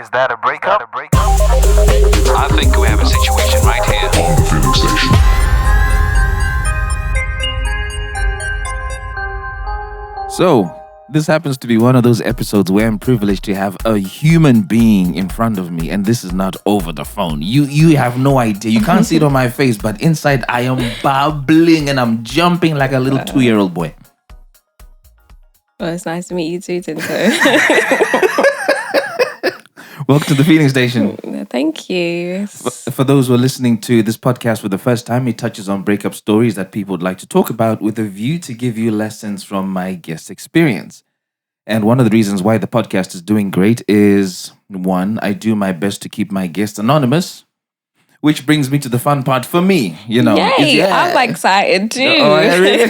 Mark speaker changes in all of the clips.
Speaker 1: Is that a breakup?
Speaker 2: I think we have a situation right here.
Speaker 3: On the Feeling Station.
Speaker 4: So, this happens to be one of those episodes where I'm privileged to have a human being in front of me, and this is not over the phone. You have no idea. You can't see it on my face, but inside I am bubbling and I'm jumping like a little 2-year-old boy.
Speaker 5: Well, it's nice to meet you too, Tinto.
Speaker 4: Welcome to the Feeling Station.
Speaker 5: Thank you.
Speaker 4: For those who are listening to this podcast for the first time, it touches on breakup stories that people would like to talk about with a view to give you lessons from my guest experience. And one of the reasons why the podcast is doing great is, one, I do my best to keep my guests anonymous, which brings me to the fun part for me,
Speaker 5: Yay, I'm excited too.
Speaker 4: Oh, yeah, really?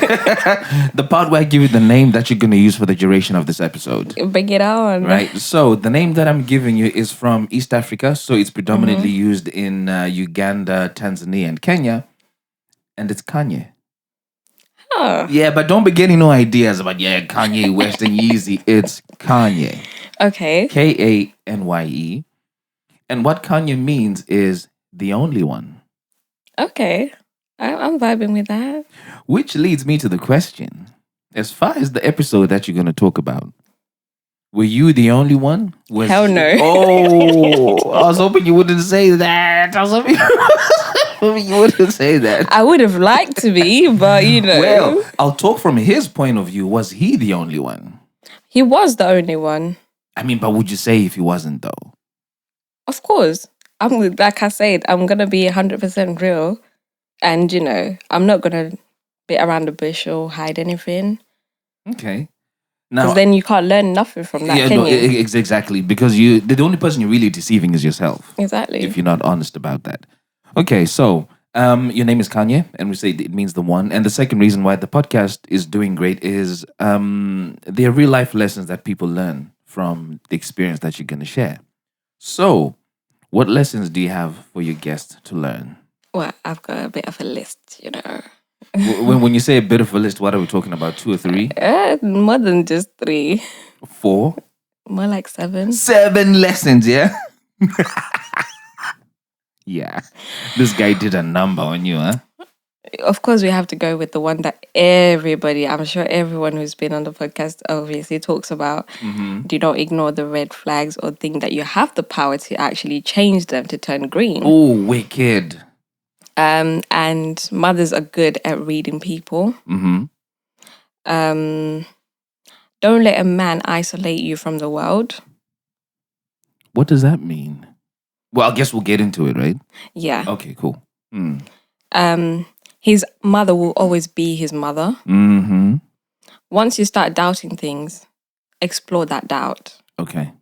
Speaker 4: The part where I give you the name that you're going to use for the duration of this episode.
Speaker 5: Bring it on.
Speaker 4: Right. So the name that I'm giving you is from East Africa. So it's predominantly used in Uganda, Tanzania, and Kenya. And it's Kanye.
Speaker 5: Oh.
Speaker 4: Yeah, but don't be getting no ideas about, Kanye West and Yeezy. It's Kanye.
Speaker 5: Okay.
Speaker 4: Kanye. And what Kanye means is the only one.
Speaker 5: Okay. I'm vibing with that.
Speaker 4: Which leads me to the question. As far as the episode that you're going to talk about, were you the only one?
Speaker 5: Hell no.
Speaker 4: Oh, I was hoping you wouldn't say that. I was hoping you wouldn't say that.
Speaker 5: I would have liked to be, but
Speaker 4: Well, I'll talk from his point of view. Was he the only one?
Speaker 5: He was the only one.
Speaker 4: I mean, but would you say if he wasn't though?
Speaker 5: Of course. Like I said, I'm going to be 100% real. And, I'm not going to beat around the bush or hide anything.
Speaker 4: Okay.
Speaker 5: Because
Speaker 4: Now,
Speaker 5: then you can't learn nothing from that, can you?
Speaker 4: exactly. Because the only person you're really deceiving is yourself.
Speaker 5: Exactly.
Speaker 4: If you're not honest about that. Okay, so your name is Kanye, and we say it means the one. And the second reason why the podcast is doing great is there are real life lessons that people learn from the experience that you're going to share. So, what lessons do you have for your guests to learn?
Speaker 5: Well, I've got a bit of a list,
Speaker 4: When you say a bit of a list, what are we talking about? 2 or 3?
Speaker 5: More than just 3.
Speaker 4: 4?
Speaker 5: More like 7.
Speaker 4: 7 lessons, yeah? Yeah. This guy did a number on you, huh?
Speaker 5: Of course, we have to go with the one that I'm sure everyone who's been on the podcast obviously talks about. Do not ignore the red flags or think that you have the power to actually change them to turn green.
Speaker 4: Oh, wicked.
Speaker 5: And mothers are good at reading people. Don't let a man isolate you from the world.
Speaker 4: What does that mean? Well, I guess we'll get into it, right?
Speaker 5: Yeah.
Speaker 4: Okay, cool.
Speaker 5: His mother will always be his mother. Once you start doubting things, explore that doubt.
Speaker 4: Okay.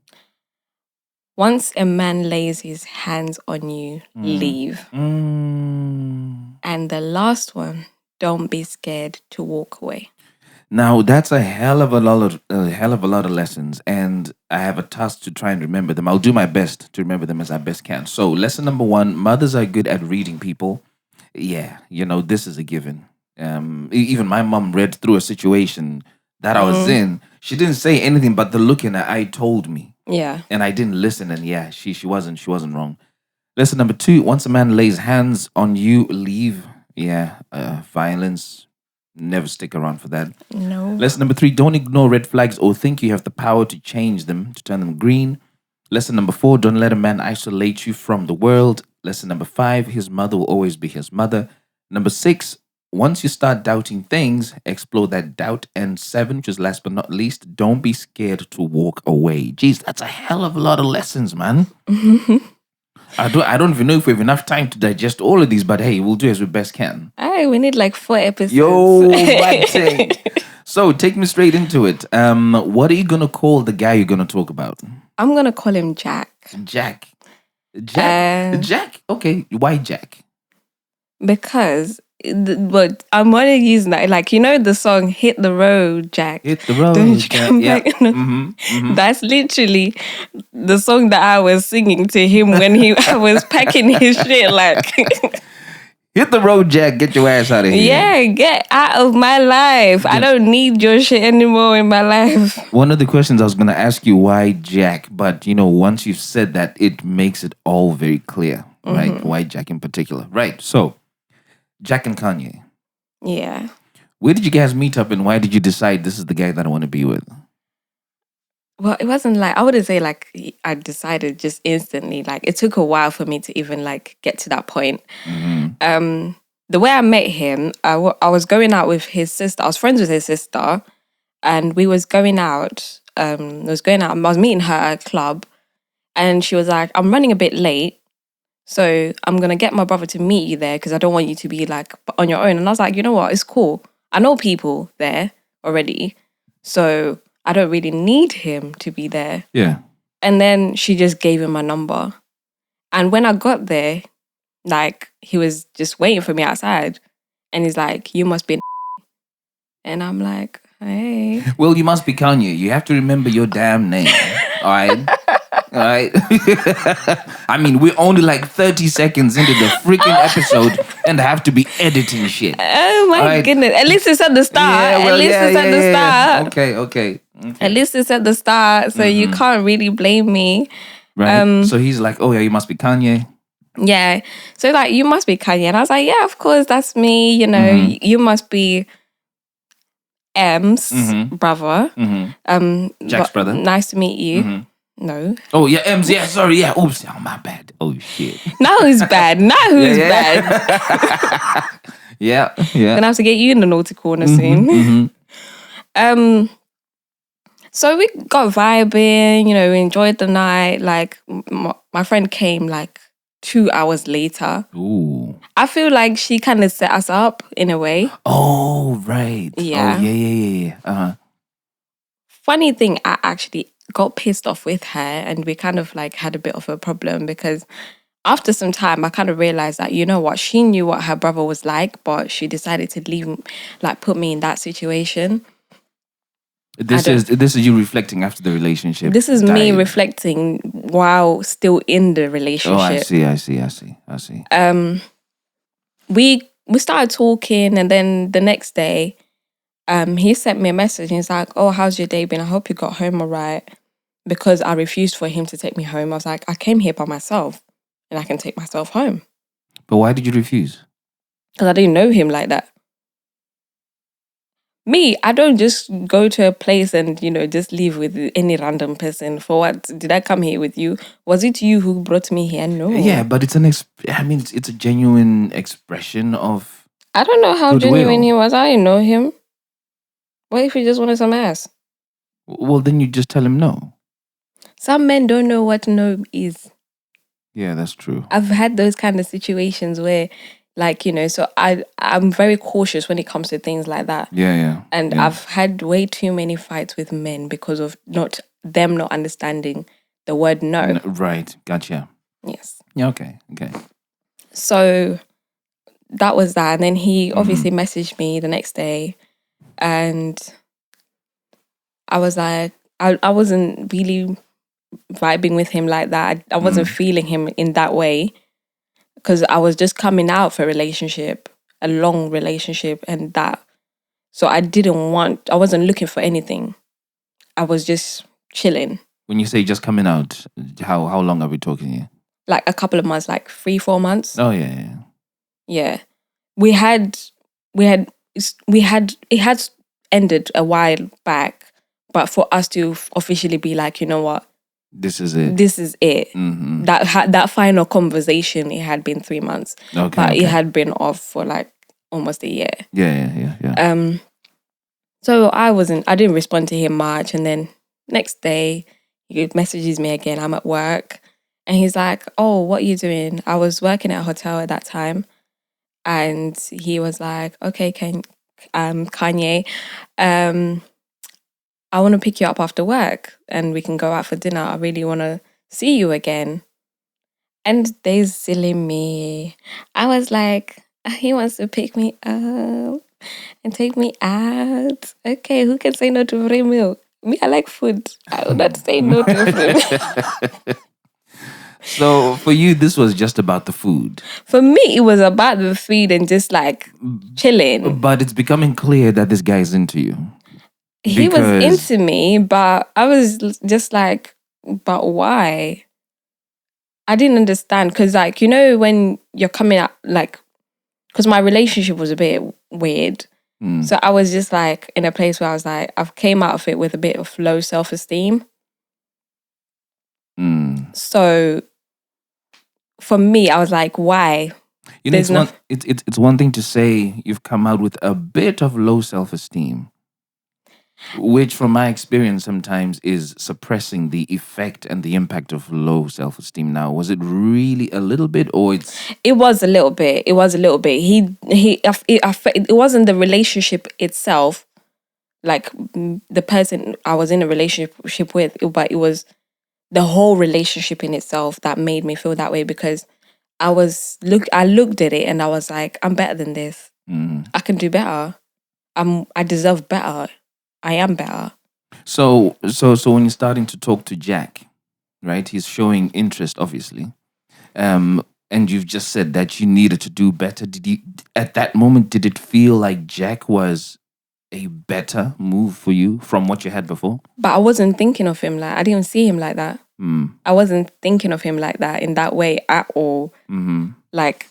Speaker 5: Once a man lays his hands on you, leave. And the last one, don't be scared to walk away.
Speaker 4: Now, that's a hell of a lot of lessons, and I have a task to try and remember them. I'll do my best to remember them as I best can. So, lesson number 1, mothers are good at reading people. Yeah, this is a given. Even my mom read through a situation that I was in. She didn't say anything, but the look in her eye told me.
Speaker 5: Yeah.
Speaker 4: And I didn't listen, and yeah, she wasn't wrong. Lesson number 2, once a man lays hands on you, leave. Yeah, violence. Never stick around for that.
Speaker 5: No.
Speaker 4: Lesson number 3, don't ignore red flags or think you have the power to change them, to turn them green. Lesson number 4, don't let a man isolate you from the world. Lesson number 5, his mother will always be his mother. Number 6, once you start doubting things, explore that doubt. And 7, which is last but not least, don't be scared to walk away. Jeez, that's a hell of a lot of lessons, man. I don't even know if we have enough time to digest all of these, but hey, we'll do as we best can.
Speaker 5: Hey, we need like 4 episodes.
Speaker 4: Yo, bad thing. So take me straight into it. What are you gonna call the guy you're gonna talk about?
Speaker 5: I'm gonna call him Jack.
Speaker 4: Jack. Jack. Okay, why Jack?
Speaker 5: Because but I'm only using that, like, the song "Hit the Road, Jack."
Speaker 4: Hit the road.
Speaker 5: Don't you come
Speaker 4: Yeah.
Speaker 5: back? That's literally the song that I was singing to him when I was packing his shit. Like,
Speaker 4: Hit the road, Jack. Get your ass out of here.
Speaker 5: Yeah, get out of my life. I don't need your shit anymore in my life.
Speaker 4: One of the questions I was going to ask you, why Jack? But, once you've said that, it makes it all very clear, right? Why Jack in particular. Right. So, Jack and Kanye.
Speaker 5: Yeah.
Speaker 4: Where did you guys meet up and why did you decide this is the guy that I want to be with?
Speaker 5: Well, it wasn't like, I wouldn't say like I decided just instantly. Like it took a while for me to even like get to that point. The way I met him, I was going out with his sister. I was friends with his sister and we was going out. I was meeting her at a club and she was like, I'm running a bit late. So I'm going to get my brother to meet you there because I don't want you to be like on your own. And I was like, you know what? It's cool. I know people there already. So I don't really need him to be there.
Speaker 4: Yeah.
Speaker 5: And then she just gave him my number. And when I got there, like he was just waiting for me outside. And he's like, you must be and I'm like, hey.
Speaker 4: Well, you must be Kanye. You have to remember your damn name. All right? All right? I mean, we're only like 30 seconds into the freaking episode and have to be editing shit.
Speaker 5: Oh my goodness. At least it's at the start. At least it's at the start.
Speaker 4: Okay.
Speaker 5: At least it's at the start. So you can't really blame me.
Speaker 4: Right. So he's like, oh yeah, you must be Kanye.
Speaker 5: Yeah. So like, you must be Kanye. And I was like, yeah, of course, that's me. You must be M's brother.
Speaker 4: Jack's brother.
Speaker 5: Nice to meet you. No.
Speaker 4: Oh yeah, M's. Yeah, sorry. Yeah. Oops. Oh, my bad. Oh shit.
Speaker 5: Now who's bad? Bad?
Speaker 4: Yeah.
Speaker 5: Gonna have to get you in the naughty corner soon. So we got vibing, we enjoyed the night. Like my friend came like 2 hours later.
Speaker 4: Ooh.
Speaker 5: I feel like she kind of set us up in a way.
Speaker 4: Oh, right.
Speaker 5: Yeah.
Speaker 4: Oh, yeah. Uh-huh.
Speaker 5: Funny thing, I actually got pissed off with her and we kind of like had a bit of a problem because after some time I kind of realized that, you know what, she knew what her brother was like, but she decided to put me in that situation.
Speaker 4: This is you reflecting after the relationship.
Speaker 5: This is me reflecting while still in the relationship.
Speaker 4: Oh, I see.
Speaker 5: We started talking and then the next day, he sent me a message and he's like, oh, how's your day been? I hope you got home all right. Because I refused for him to take me home. I was like, I came here by myself and I can take myself home.
Speaker 4: But why did you refuse?
Speaker 5: Because I didn't know him like that. Me, I don't just go to a place and, just leave with any random person. For what? Did I come here with you? Was it you who brought me here? No.
Speaker 4: Yeah, but it's it's a genuine expression of
Speaker 5: I don't know how
Speaker 4: goodwill.
Speaker 5: Genuine he was. I didn't know him. What if he just wanted some ass?
Speaker 4: Well, then you just tell him no.
Speaker 5: Some men don't know what no is.
Speaker 4: Yeah, that's true.
Speaker 5: I've had those kind of situations where, so I'm very cautious when it comes to things like that.
Speaker 4: Yeah.
Speaker 5: And I've had way too many fights with men because of not understanding the word no.
Speaker 4: Right, gotcha.
Speaker 5: Yes.
Speaker 4: Yeah, okay.
Speaker 5: So that was that. And then he obviously messaged me the next day and I was like, I wasn't really vibing with him like that. I wasn't feeling him in that way because I was just coming out for a long relationship and that. So I wasn't looking for anything. I was just chilling.
Speaker 4: When you say just coming out, how long are we talking here?
Speaker 5: Like a couple of months, like 3-4 months.
Speaker 4: Oh, yeah.
Speaker 5: Yeah. It had ended a while back, but for us to officially be like, you know what?
Speaker 4: This is it.
Speaker 5: Mm-hmm. That final conversation, it had been 3 months.
Speaker 4: Okay.
Speaker 5: But it had been off for like almost a year.
Speaker 4: Yeah.
Speaker 5: So I didn't respond to him much. And then next day, he messages me again. I'm at work. And he's like, oh, what are you doing? I was working at a hotel at that time. And he was like, okay, Kanye, I want to pick you up after work and we can go out for dinner. I really want to see you again. And they silly me. I was like, he wants to pick me up and take me out. Okay, who can say no to free milk? Me, I like food. I will not say no to food.
Speaker 4: So for you, this was just about the food.
Speaker 5: For me, it was about the food and just like chilling.
Speaker 4: But it's becoming clear that this guy is into you.
Speaker 5: He was
Speaker 4: Because-
Speaker 5: into me, but I was just like, but why? I didn't understand because, like, you know, when you're coming out, like, because my relationship was a bit weird. So I was just like in a place where I was like, I've came out of it with a bit of low self-esteem. So for me, I was like, why?
Speaker 4: You know,
Speaker 5: There's
Speaker 4: it's one thing to say you've come out with a bit of low self-esteem, which from my experience sometimes is suppressing the effect and the impact of low self-esteem. Now, was it really a little bit, or it's
Speaker 5: It was a little bit. It was a little bit. It wasn't the relationship itself, like the person I was in a relationship with, but it was the whole relationship in itself that made me feel that way because I looked at it and I was like, I'm better than this. I can do better. I deserve better. I am better.
Speaker 4: so when you're starting to talk to Jack, right? He's showing interest, obviously. And you've just said that you needed to do better. Did you at that moment did it feel like Jack was a better move for you from what you had before?
Speaker 5: But I wasn't thinking of him I didn't see him like that. I wasn't thinking of him like that in that way at all. Like,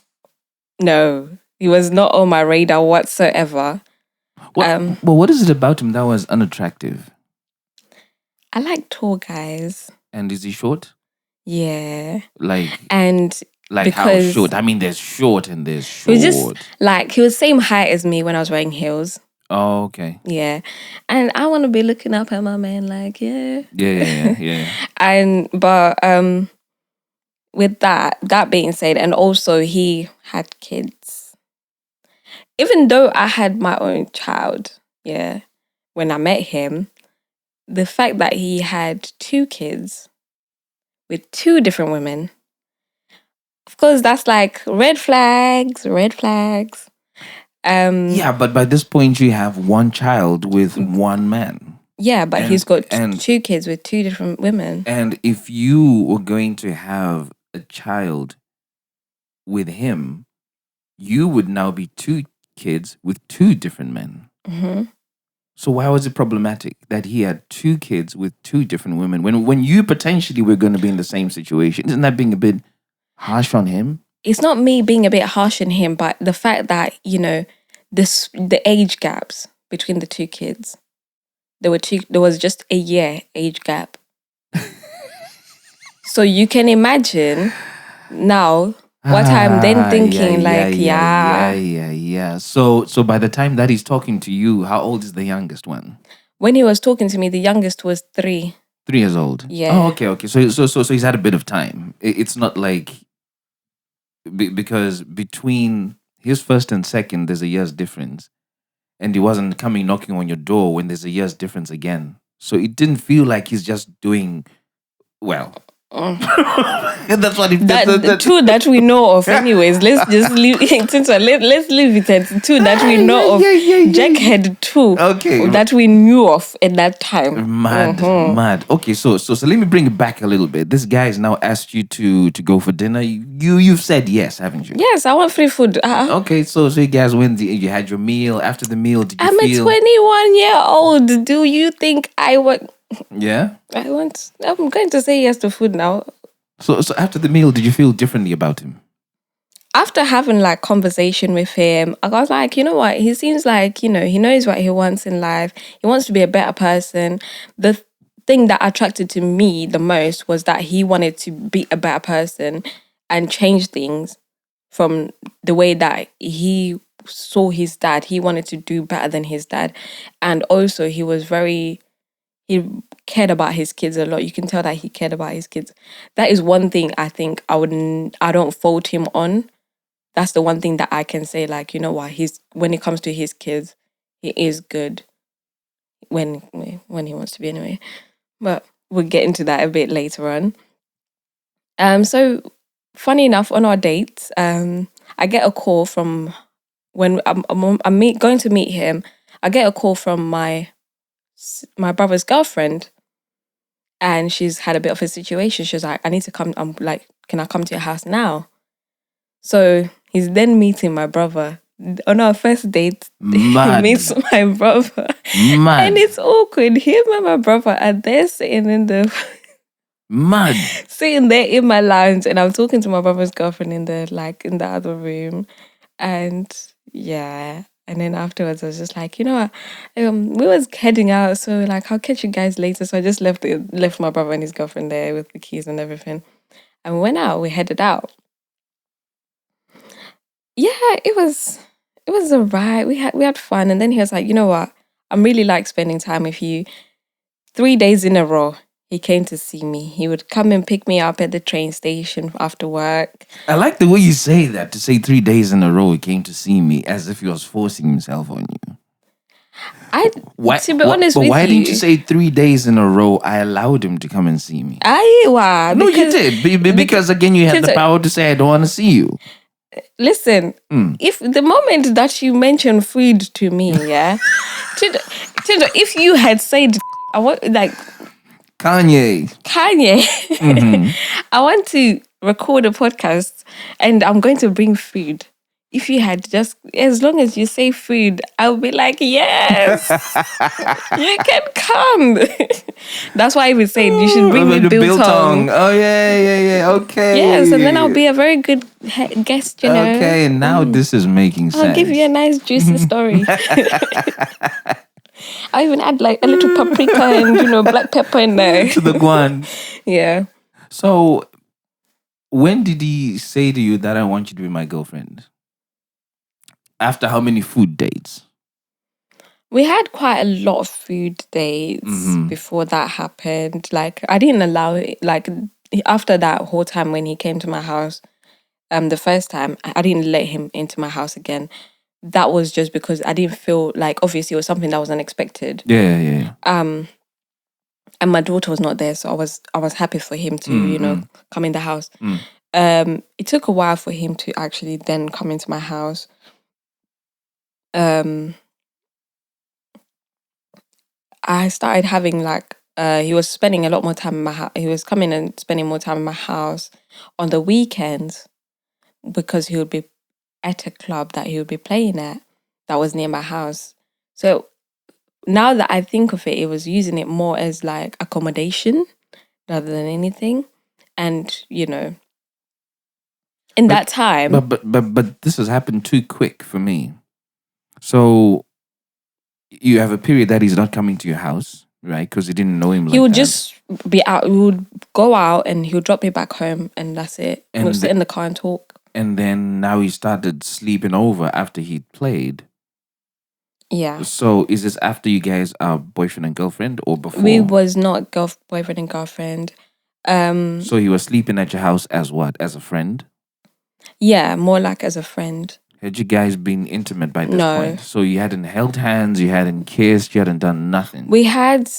Speaker 5: no, he was not on my radar whatsoever.
Speaker 4: Well, what is it about him that was unattractive?
Speaker 5: I like tall guys.
Speaker 4: And is he short?
Speaker 5: Yeah.
Speaker 4: Like
Speaker 5: And
Speaker 4: how
Speaker 5: because
Speaker 4: short? I mean, there's short and there's
Speaker 5: he
Speaker 4: short.
Speaker 5: was just like, he was same height as me when I was wearing heels.
Speaker 4: Oh, okay.
Speaker 5: Yeah. And I want to be looking up at my man like, yeah.
Speaker 4: Yeah.
Speaker 5: But with that being said, and also he had kids. Even though I had my own child, yeah, when I met him, the fact that he had 2 kids with 2 different women, of course, that's like red flags.
Speaker 4: Yeah, but by this point you have one child with one man.
Speaker 5: Yeah, but
Speaker 4: And-
Speaker 5: he's got
Speaker 4: and-
Speaker 5: 2 kids with 2 different women.
Speaker 4: And if you were going to have a child with him, you would now be 2 kids with 2 different men. So why was it problematic that he had 2 kids with 2 different women when you potentially were going to be in the same situation? Isn't that being a bit harsh on him?
Speaker 5: It's not me being a bit harsh on him, but the fact that, you know, the age gaps between the 2 kids. There was just a year age gap. So you can imagine now what I'm then thinking,
Speaker 4: Yeah. So by the time that he's talking to you, how old is the youngest one?
Speaker 5: when he was talking to me, the youngest was 3.
Speaker 4: 3 years old.
Speaker 5: Yeah.
Speaker 4: Oh, okay. So he's had a bit of time. It's not like because between his first and second, there's a year's difference, and he wasn't coming knocking on your door when there's a year's difference again. So it didn't feel like he's just doing well. That's what it.
Speaker 5: The 2 that we know of, anyways. Let's just leave let's leave it at 2 that we know of. Jack had 2
Speaker 4: Okay.
Speaker 5: that we knew of at that time.
Speaker 4: Mad. Okay, so let me bring it back a little bit. This guy has now asked you to go for dinner. You've said yes, haven't you?
Speaker 5: Yes, I want free food.
Speaker 4: Okay, so you guys went. You had your meal. After the meal, did you
Speaker 5: I'm
Speaker 4: feel?
Speaker 5: a 21-year-old. Do you think I want?
Speaker 4: Yeah.
Speaker 5: I'm going to say yes to food now.
Speaker 4: So after the meal, did you feel differently about him?
Speaker 5: After having like conversation with him, I was like, you know what? He seems like, you know, he knows what he wants in life. He wants to be a better person. The thing that attracted to me the most was that he wanted to be a better person and change things from the way that he saw his dad. He wanted to do better than his dad. And also he cared about his kids a lot. You can tell that he cared about his kids. That is one thing I think I don't fault him on. That's the one thing that I can say, like, you know what, when it comes to his kids, he is good when he wants to be anyway. But we'll get into that a bit later on. So funny enough, on our dates, I get a call from when I'm going to meet him. I get a call from my brother's girlfriend, and she's had a bit of a situation. She was like, I need to come. I'm like, can I come to your house now? So he's then meeting my brother. On our first date, he
Speaker 4: Mad.
Speaker 5: meets my brother.
Speaker 4: Mad.
Speaker 5: And it's awkward. Him and my brother are there sitting
Speaker 4: Mad.
Speaker 5: sitting there in my lounge, and I'm talking to my brother's girlfriend in the other room. And yeah. And then afterwards I was just like, you know what? We was heading out, so like I'll catch you guys later. So I just left my brother and his girlfriend there with the keys and everything. And we went out, we headed out. Yeah, it was alright. We had fun. And then he was like, you know what? I'm really like spending time with you. 3 days in a row, he came to see me. He would come and pick me up at the train station after work.
Speaker 4: I like the way you say that, to say 3 days in a row he came to see me, as if he was forcing himself on you. To be honest with you. Why didn't you say 3 days in a row I allowed him to come and see me?
Speaker 5: No,
Speaker 4: you did. Because again, you had the power to say, I don't want to see you.
Speaker 5: Listen, if the moment that you mentioned food to me, yeah, if you had said, I want like
Speaker 4: Kanye,
Speaker 5: I want to record a podcast and I'm going to bring food. If you had just, as long as you say food, I'll be like, yes, you can come. That's why I would say you should bring me biltong.
Speaker 4: Oh, yeah, okay.
Speaker 5: Yes, and then I'll be a very good guest, you know.
Speaker 4: Okay, now this is making sense.
Speaker 5: I'll give you a nice juicy story. I even add like a little paprika and, black pepper in there.
Speaker 4: To the guan.
Speaker 5: Yeah.
Speaker 4: So, when did he say to you that I want you to be my girlfriend? After how many food dates?
Speaker 5: We had quite a lot of food dates before that happened. Like, I didn't allow it. Like, after that whole time when he came to my house, the first time, I didn't let him into my house again. That was just because I didn't feel like, obviously, it was something that was unexpected.
Speaker 4: Yeah.
Speaker 5: And my daughter was not there, so I was happy for him to, come in the house. It took a while for him to actually then come into my house. I started having he was spending a lot more time in my house. He was coming and spending more time in my house on the weekends because he would be at a club that he would be playing at that was near my house. So now that I think of it, it was using it more as like accommodation rather than anything. And, in that time.
Speaker 4: But this has happened too quick for me. So you have a period that he's not coming to your house, right? Because you didn't know him like that.
Speaker 5: He would just be out. We would go out and he would drop me back home and that's it. And we'll sit in the car and talk.
Speaker 4: And then now he started sleeping over after he'd played.
Speaker 5: Yeah.
Speaker 4: So is this after you guys are boyfriend and girlfriend or before?
Speaker 5: We was not boyfriend and girlfriend.
Speaker 4: So he was sleeping at your house as what? As a friend?
Speaker 5: Yeah, more like as a friend.
Speaker 4: Had you guys been intimate by this point? So you hadn't held hands, you hadn't kissed, you hadn't done nothing?
Speaker 5: We had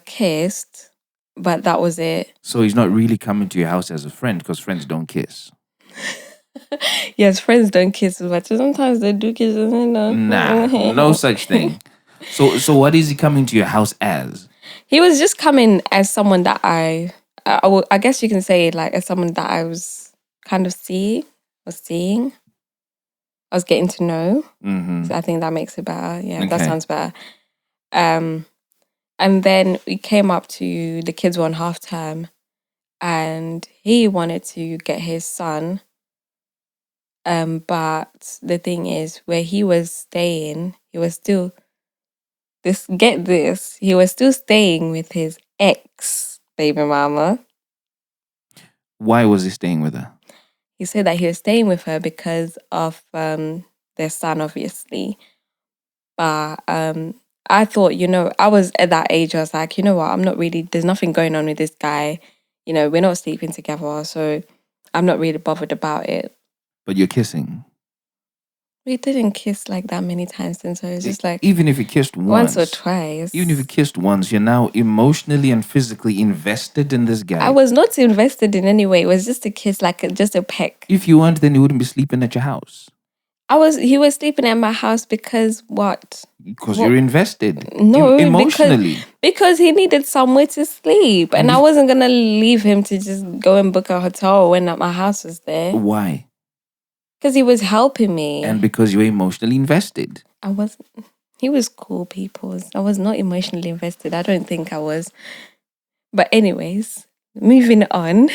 Speaker 5: kissed, but that was it.
Speaker 4: So he's not really coming to your house as a friend because friends don't kiss.
Speaker 5: Yes, friends don't kiss, but sometimes they do kiss.
Speaker 4: Nah, no such thing. So what is he coming to your house as?
Speaker 5: He was just coming as someone that I guess you can say like as someone that I was kind of seeing. I was getting to know. So I think that makes it better. Yeah, that sounds better. And then we came up to the kids were on halftime and he wanted to get his son. But the thing is, where he was staying, he was still he was still staying with his ex baby mama.
Speaker 4: Why was he staying with her?
Speaker 5: He said that he was staying with her because of their son, obviously. But I thought, I was at that age, I was like, you know what, there's nothing going on with this guy. We're not sleeping together, so I'm not really bothered about it.
Speaker 4: But you're kissing.
Speaker 5: We didn't kiss like that many times, and so it's just like...
Speaker 4: Even if you kissed
Speaker 5: once or twice.
Speaker 4: Even if you kissed once, you're now emotionally and physically invested in this guy.
Speaker 5: I was not invested in any way. It was just a kiss, just a peck.
Speaker 4: If you weren't, then you wouldn't be sleeping at your house.
Speaker 5: He was sleeping at my house because what?
Speaker 4: Because you're invested
Speaker 5: No,
Speaker 4: emotionally.
Speaker 5: because he needed somewhere to sleep, and I wasn't gonna leave him to just go and book a hotel when my house was there.
Speaker 4: Why?
Speaker 5: Because he was helping me,
Speaker 4: And because you're emotionally invested.
Speaker 5: I wasn't. He was cool, people. I was not emotionally invested. I don't think I was. But anyways, moving on.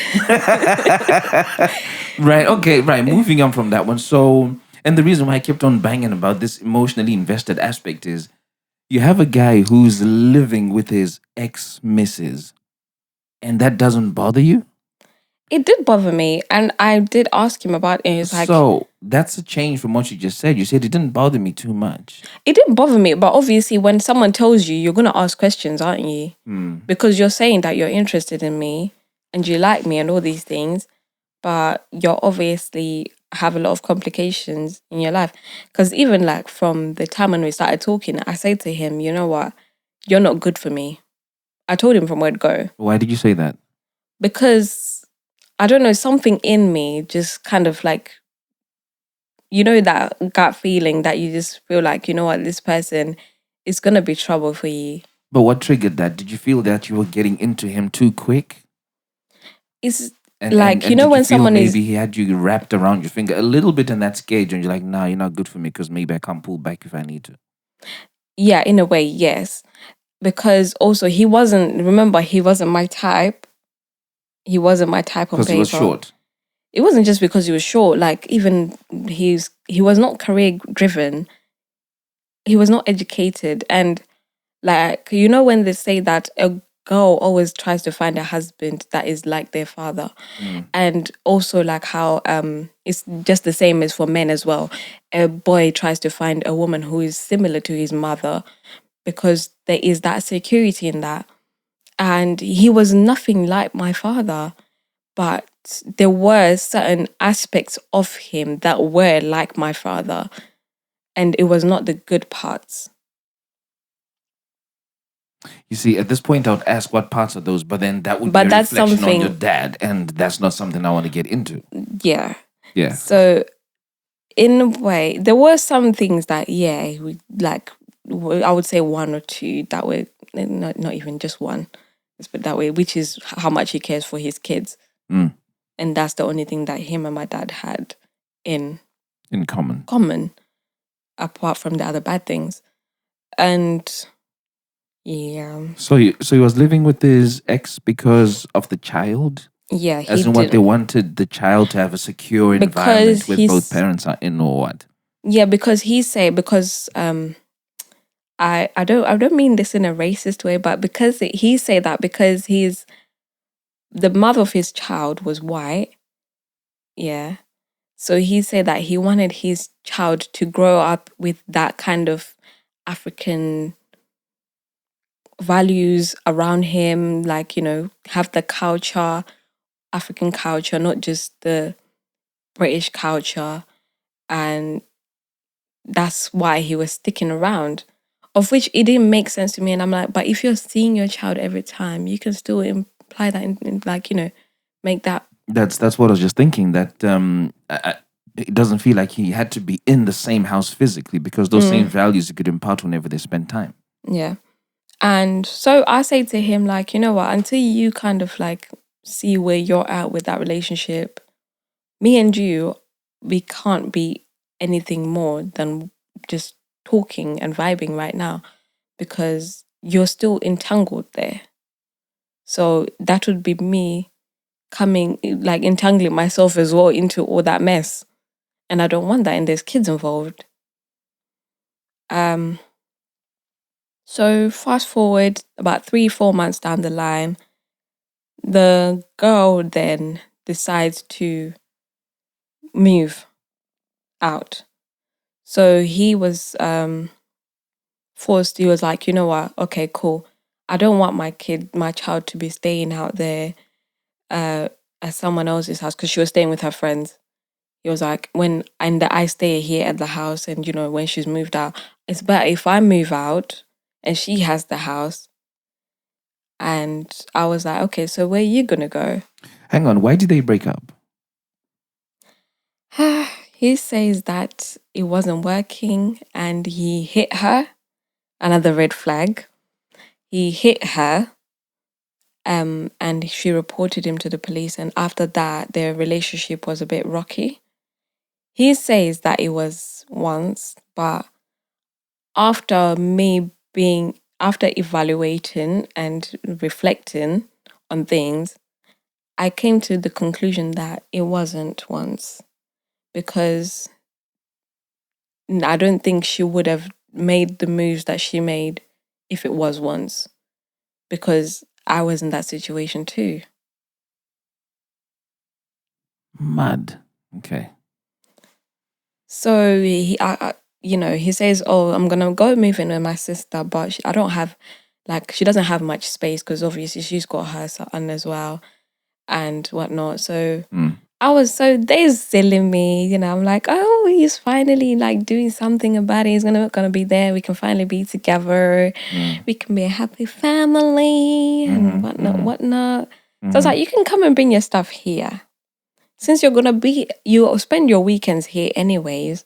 Speaker 4: Right. Okay. Right. Moving on from that one. So, and the reason why I kept on banging about this emotionally invested aspect is you have a guy who's living with his ex missus, and that doesn't bother you.
Speaker 5: It did bother me, and I did ask him about it. He's like,
Speaker 4: So that's a change from what you just said. You said it didn't bother me too much.
Speaker 5: it didn't bother me, but obviously, when someone tells you, you're gonna ask questions, aren't you? Because you're saying that you're interested in me and you like me and all these things, but you're obviously have a lot of complications in your life. Because even like from the time when we started talking, I say to him, you know what, you're not good for me. I told him from word go.
Speaker 4: Why did you say that?
Speaker 5: Because I don't know, something in me just kind of like, you know, that gut feeling that you just feel like, you know what, this person is going to be trouble for you.
Speaker 4: But what triggered that? Did you feel that you were getting into him too quick?
Speaker 5: It's
Speaker 4: And,
Speaker 5: like,
Speaker 4: and
Speaker 5: you know,
Speaker 4: did
Speaker 5: when
Speaker 4: feel
Speaker 5: someone
Speaker 4: maybe
Speaker 5: is,
Speaker 4: he had you wrapped around your finger a little bit in that stage, and you're like, nah, you're not good for me because maybe I can't pull back if I need to.
Speaker 5: yeah, in a way, yes. Because also he wasn't, remember, he wasn't my type. He wasn't my type on
Speaker 4: Because
Speaker 5: paper.
Speaker 4: he was short.
Speaker 5: It wasn't just because he was short. Like, even he was not career driven. He was not educated. And like, you know, when they say that a girl always tries to find a husband that is like their father. And also like how it's just the same as for men as well. A boy tries to find a woman who is similar to his mother because there is that security in that. And he was nothing like my father, but there were certain aspects of him that were like my father, and it was not the good parts.
Speaker 4: You see, at this point, I would ask what parts are those, but then that would
Speaker 5: But
Speaker 4: be a
Speaker 5: that's
Speaker 4: reflection on your
Speaker 5: something,
Speaker 4: dad, and that's not something I want to get into.
Speaker 5: yeah.
Speaker 4: Yeah.
Speaker 5: So in a way, there were some things that, yeah, we like, I would say one or two that were not even just one, let's put it that way, which is how much he cares for his kids.
Speaker 4: Mm.
Speaker 5: And that's the only thing that him and my dad had in
Speaker 4: common.
Speaker 5: apart from the other bad things. And yeah.
Speaker 4: So he was living with his ex because of the child?
Speaker 5: Yeah,
Speaker 4: As
Speaker 5: he
Speaker 4: in what they
Speaker 5: did.
Speaker 4: wanted the child to have a secure environment with both parents are in, or what?
Speaker 5: Yeah, because I don't mean this in a racist way, but because he say that because the mother of his child was white. Yeah. So he said that he wanted his child to grow up with that kind of African values around him, like, you know, have the culture, African culture, not just the British culture. And that's why he was sticking around, of which it didn't make sense to me. And I'm like, but if you're seeing your child every time, you can still imply that, in like, you know, make that.
Speaker 4: That's what I was just thinking, that it doesn't feel like he had to be in the same house physically, because those same values you could impart whenever they spend time.
Speaker 5: Yeah. And so I say to him, like, you know what, until you kind of like see where you're at with that relationship, me and you, we can't be anything more than just talking and vibing right now, because you're still entangled there. So that would be me coming, like entangling myself as well into all that mess. And I don't want that, and there's kids involved. So fast forward about 3-4 months down the line, the girl then decides to move out. So he was forced, he was like, you know what, okay, cool. I don't want my child to be staying out there at someone else's house, because she was staying with her friends. He was like, I stay here at the house, and you know, when she's moved out, it's better if I move out and she has the house. And I was like, okay, so where are you gonna go?
Speaker 4: Hang on, why did they break up?
Speaker 5: He says that it wasn't working and he hit her. Another red flag. He hit her, and she reported him to the police. And after that, their relationship was a bit rocky. He says that it was once, but after evaluating and reflecting on things, I came to the conclusion that it wasn't once, because I don't think she would have made the moves that she made if it was once, because I was in that situation too.
Speaker 4: Mad. Okay.
Speaker 5: So he says, "Oh, I'm gonna go move in with my sister, but I don't have, like, she doesn't have much space because obviously she's got her son as well and whatnot." So I was so they're silly me, I'm like, "Oh, he's finally like doing something about it. He's gonna be there. We can finally be together. We can be a happy family and whatnot." So I was like, "You can come and bring your stuff here." Since you'll spend your weekends here anyways,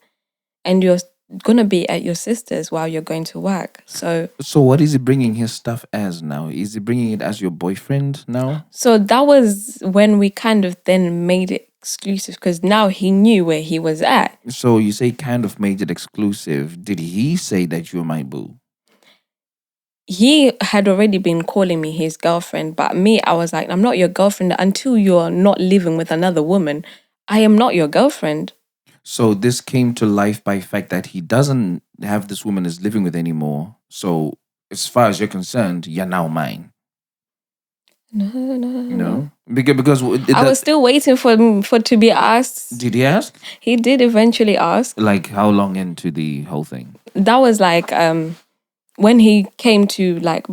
Speaker 5: and you're gonna be at your sister's while you're going to work. So
Speaker 4: what is he bringing his stuff as now? Is he bringing it as your boyfriend now?
Speaker 5: So that was when we kind of then made it exclusive, because now he knew where he was at.
Speaker 4: So you say kind of made it exclusive. Did he say that you're my boo?
Speaker 5: He had already been calling me his girlfriend, but me, I was like, I'm not your girlfriend until you're not living with another woman. I am not your girlfriend.
Speaker 4: So this came to life by the fact that he doesn't have this woman is living with anymore. So as far as you're concerned, you're now mine. No. Because
Speaker 5: I was still waiting for to be asked.
Speaker 4: Did he ask?
Speaker 5: He did eventually ask.
Speaker 4: Like how long into the whole thing?
Speaker 5: That was like when he came to, like,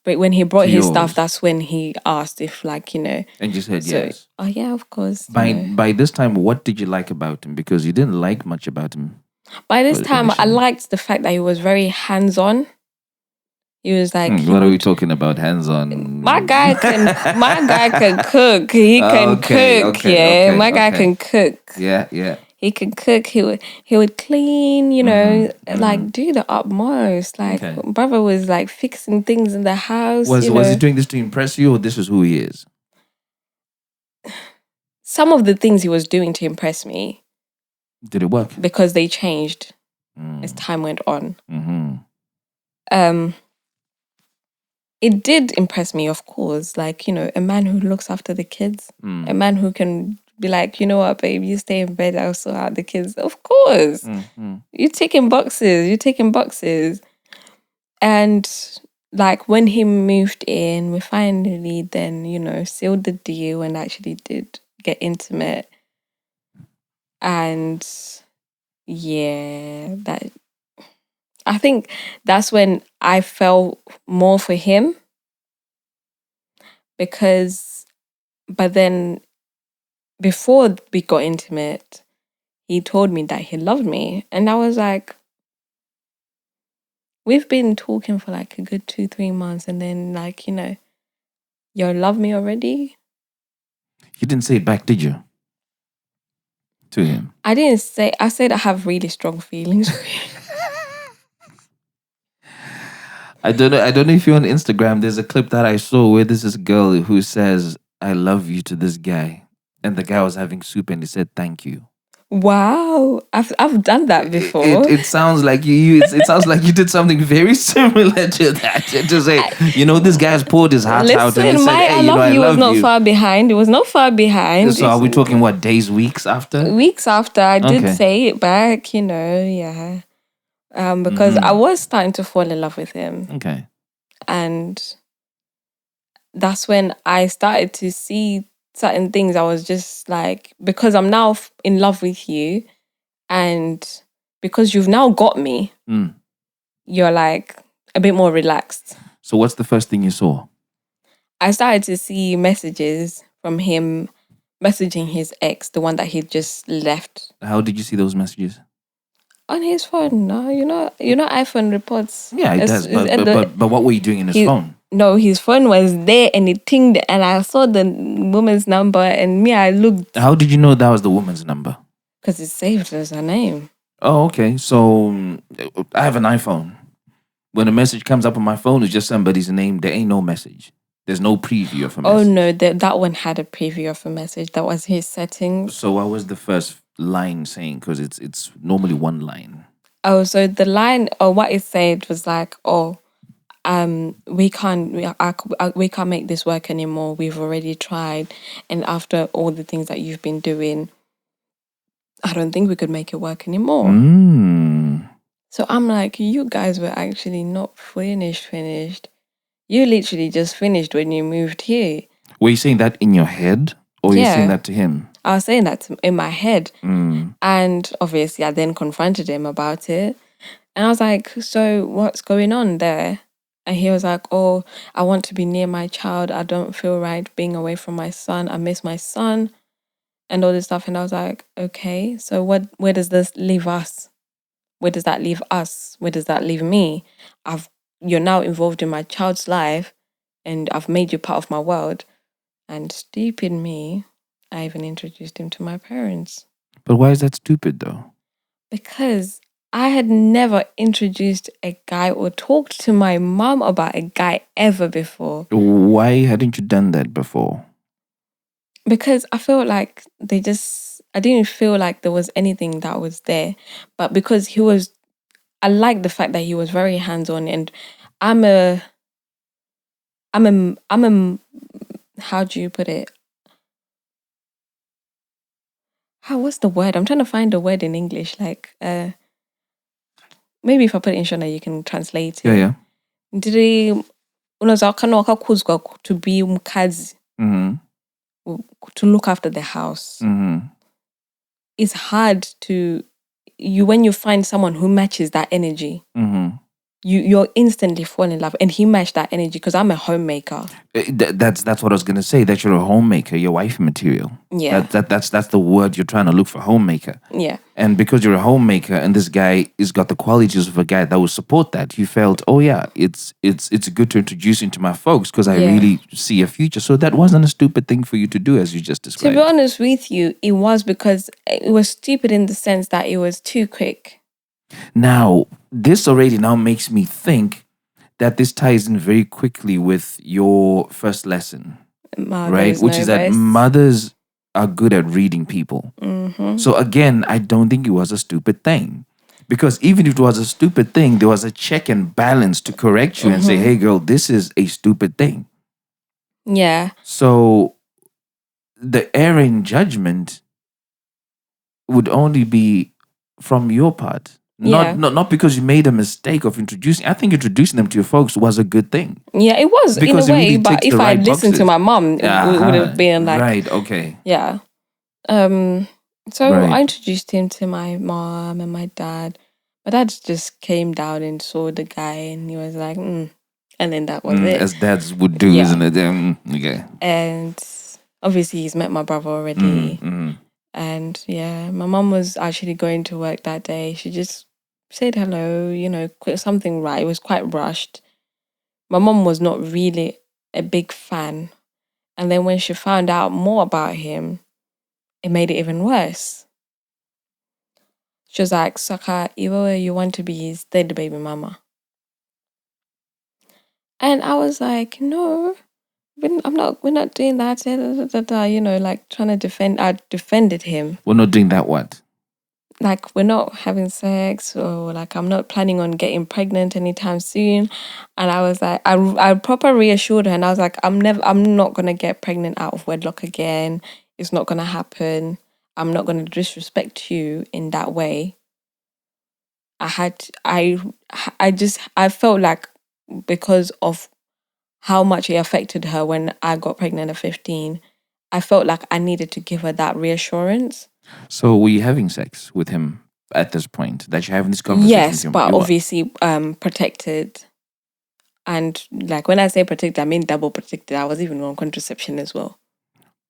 Speaker 5: when he brought his stuff, that's when he asked if, like,
Speaker 4: And you said yes.
Speaker 5: Oh yeah, of course.
Speaker 4: By this time, what did you like about him? Because you didn't like much about him.
Speaker 5: By this time, I liked the fact that he was very hands-on. He was like,
Speaker 4: what are we talking about? Hands-on.
Speaker 5: My guy can cook. He can cook. My guy can cook.
Speaker 4: Yeah.
Speaker 5: He can cook. He would clean. Like do the utmost. Like brother was like fixing things in the house.
Speaker 4: Was he doing this to impress you, or this is who he is?
Speaker 5: Some of the things he was doing to impress me.
Speaker 4: Did it work?
Speaker 5: Because they changed as time went on. It did impress me, of course. Like, a man who looks after the kids, a man who can be like, you know what, babe, you stay in bed, I'll sort out the kids. Of course. You're taking boxes. And like when he moved in, we finally then, sealed the deal and actually did get intimate. And yeah, I think that's when I fell more for him, but then before we got intimate, he told me that he loved me. And I was like, we've been talking for like a good 2-3 months, and then like, you love me already?
Speaker 4: You didn't say it back, did you? To him?
Speaker 5: I didn't say, I said I have really strong feelings for you.
Speaker 4: I don't know if you're on Instagram. There's a clip that I saw where there's this girl who says, I love you to this guy. And the guy was having soup and he said, thank you.
Speaker 5: Wow. I've done that before.
Speaker 4: It sounds like it sounds like you did something very similar to that. To say, this guy's poured his heart out and he said, hey,
Speaker 5: I love you was not far behind. It was not far behind.
Speaker 4: So are we talking what, days, weeks after?
Speaker 5: Weeks after. I did say it back, yeah. Because I was starting to fall in love with him.
Speaker 4: Okay.
Speaker 5: And that's when I started to see certain things. I was just like, because I'm now in love with you, and because you've now got me, you're like a bit more relaxed.
Speaker 4: So what's the first thing you saw?
Speaker 5: I started to see messages from him messaging his ex, the one that he just left.
Speaker 4: How did you see those messages?
Speaker 5: On his phone, no, iPhone reports.
Speaker 4: Yeah, it does. But what were you doing in his phone?
Speaker 5: No, his phone was there and it pinged, and I saw the woman's number, and me, I looked.
Speaker 4: How did you know that was the woman's number?
Speaker 5: Because it's saved as her name.
Speaker 4: Oh, okay. So I have an iPhone. When a message comes up on my phone, it's just somebody's name. There ain't no message. There's no preview of a
Speaker 5: Oh
Speaker 4: message.
Speaker 5: no, that one had a preview of a message. That was his settings.
Speaker 4: So what was the first line saying? Because it's normally one line.
Speaker 5: Oh, so the line or what it said was like, oh, we can't we can't make this work anymore. We've already tried, and after all the things that you've been doing, I don't think we could make it work anymore.
Speaker 4: Mm.
Speaker 5: So I'm like, you guys were actually not finished. You literally just finished when you moved here.
Speaker 4: Were you saying that in your head, or you saying
Speaker 5: Yeah.
Speaker 4: that to him?
Speaker 5: I was saying that in my head.
Speaker 4: Mm.
Speaker 5: And obviously, I then confronted him about it. And I was like, so what's going on there? And he was like, oh, I want to be near my child. I don't feel right being away from my son. I miss my son and all this stuff. And I was like, okay, so where does this leave us? Where does that leave us? Where does that leave me? You're now involved in my child's life and I've made you part of my world. And stupid me, I even introduced him to my parents.
Speaker 4: But why is that stupid though?
Speaker 5: Because I had never introduced a guy or talked to my mom about a guy ever before.
Speaker 4: Why hadn't you done that before?
Speaker 5: Because I felt like I didn't feel like there was anything that was there. But because I like the fact that he was very hands on, and I'm a, how do you put it? What's the word? I'm trying to find a word in English. Like, maybe if I put it in Shona, you can translate it.
Speaker 4: Yeah.
Speaker 5: Unaweza kana wakakuzwa to be umkazi, to look after the house. It's hard when you find someone who matches that energy. You're instantly fall in love, and he matched that energy because I'm a homemaker.
Speaker 4: That's what I was gonna say. That you're a homemaker, you're wife material.
Speaker 5: Yeah.
Speaker 4: That's the word you're trying to look for, homemaker.
Speaker 5: Yeah.
Speaker 4: And because you're a homemaker, and this guy has got the qualities of a guy that will support that, you felt, oh yeah, it's good to introduce him to my folks because I really see a future. So that wasn't a stupid thing for you to do, as you just described.
Speaker 5: To be honest with you, it was because it was stupid in the sense that it was too quick.
Speaker 4: Now, this already now makes me think that this ties in very quickly with your first lesson, right? Which is that mothers are good at reading people. So again, I don't think it was a stupid thing. Because even if it was a stupid thing, there was a check and balance to correct you and say, hey girl, this is a stupid thing.
Speaker 5: Yeah.
Speaker 4: So the error in judgment would only be from your part. Not because you made a mistake of introducing. I think introducing them to your folks was a good thing.
Speaker 5: Yeah, it was because in a way. Really, but if I listened to my mom, it would have been like
Speaker 4: right. Okay.
Speaker 5: Yeah. So I introduced him to my mom and my dad. My dad just came down and saw the guy, and he was like, and then that was it.
Speaker 4: As dads would do, isn't it? Okay.
Speaker 5: And obviously, he's met my brother already. And yeah, my mom was actually going to work that day. She just said hello, something right. It was quite rushed. My mom was not really a big fan. And then when she found out more about him, it made it even worse. She was like, Saka, you want to be his third baby mama. And I was like, no, we're not doing that. Like trying to defend. I defended him.
Speaker 4: We're not doing that what?
Speaker 5: Like we're not having sex, or like I'm not planning on getting pregnant anytime soon. And I was like, I proper reassured her, and I was like, I'm not gonna get pregnant out of wedlock again. It's not gonna happen. I'm not gonna disrespect you in that way. I felt like because of how much it affected her when I got pregnant at 15, I felt like I needed to give her that reassurance.
Speaker 4: So were you having sex with him at this point? That you're having this conversation?
Speaker 5: Yes, but obviously protected. And like when I say protected, I mean double protected. I was even on contraception as well.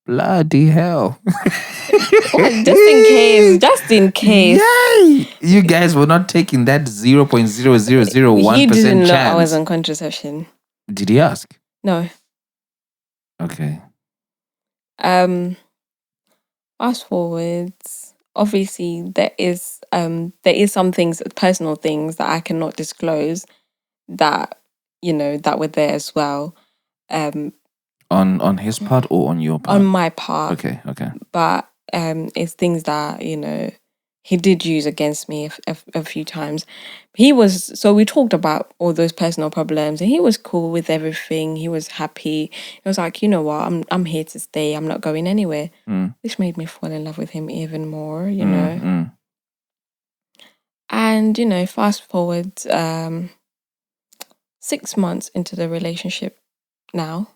Speaker 4: Bloody hell.
Speaker 5: Just in case.
Speaker 4: Yay! You guys were not taking that 0.0001%
Speaker 5: He didn't know
Speaker 4: chance.
Speaker 5: I was on contraception.
Speaker 4: Did he ask?
Speaker 5: No.
Speaker 4: Okay.
Speaker 5: Fast forwards, obviously there is some things, personal things that I cannot disclose that that were there as well.
Speaker 4: On his part or on your part?
Speaker 5: On my part.
Speaker 4: Okay.
Speaker 5: But it's things that he did use against me a few times. So we talked about all those personal problems, and he was cool with everything. He was happy. He was like, you know what, I'm here to stay. I'm not going anywhere. Which made me fall in love with him even more. And fast forward 6 months into the relationship now.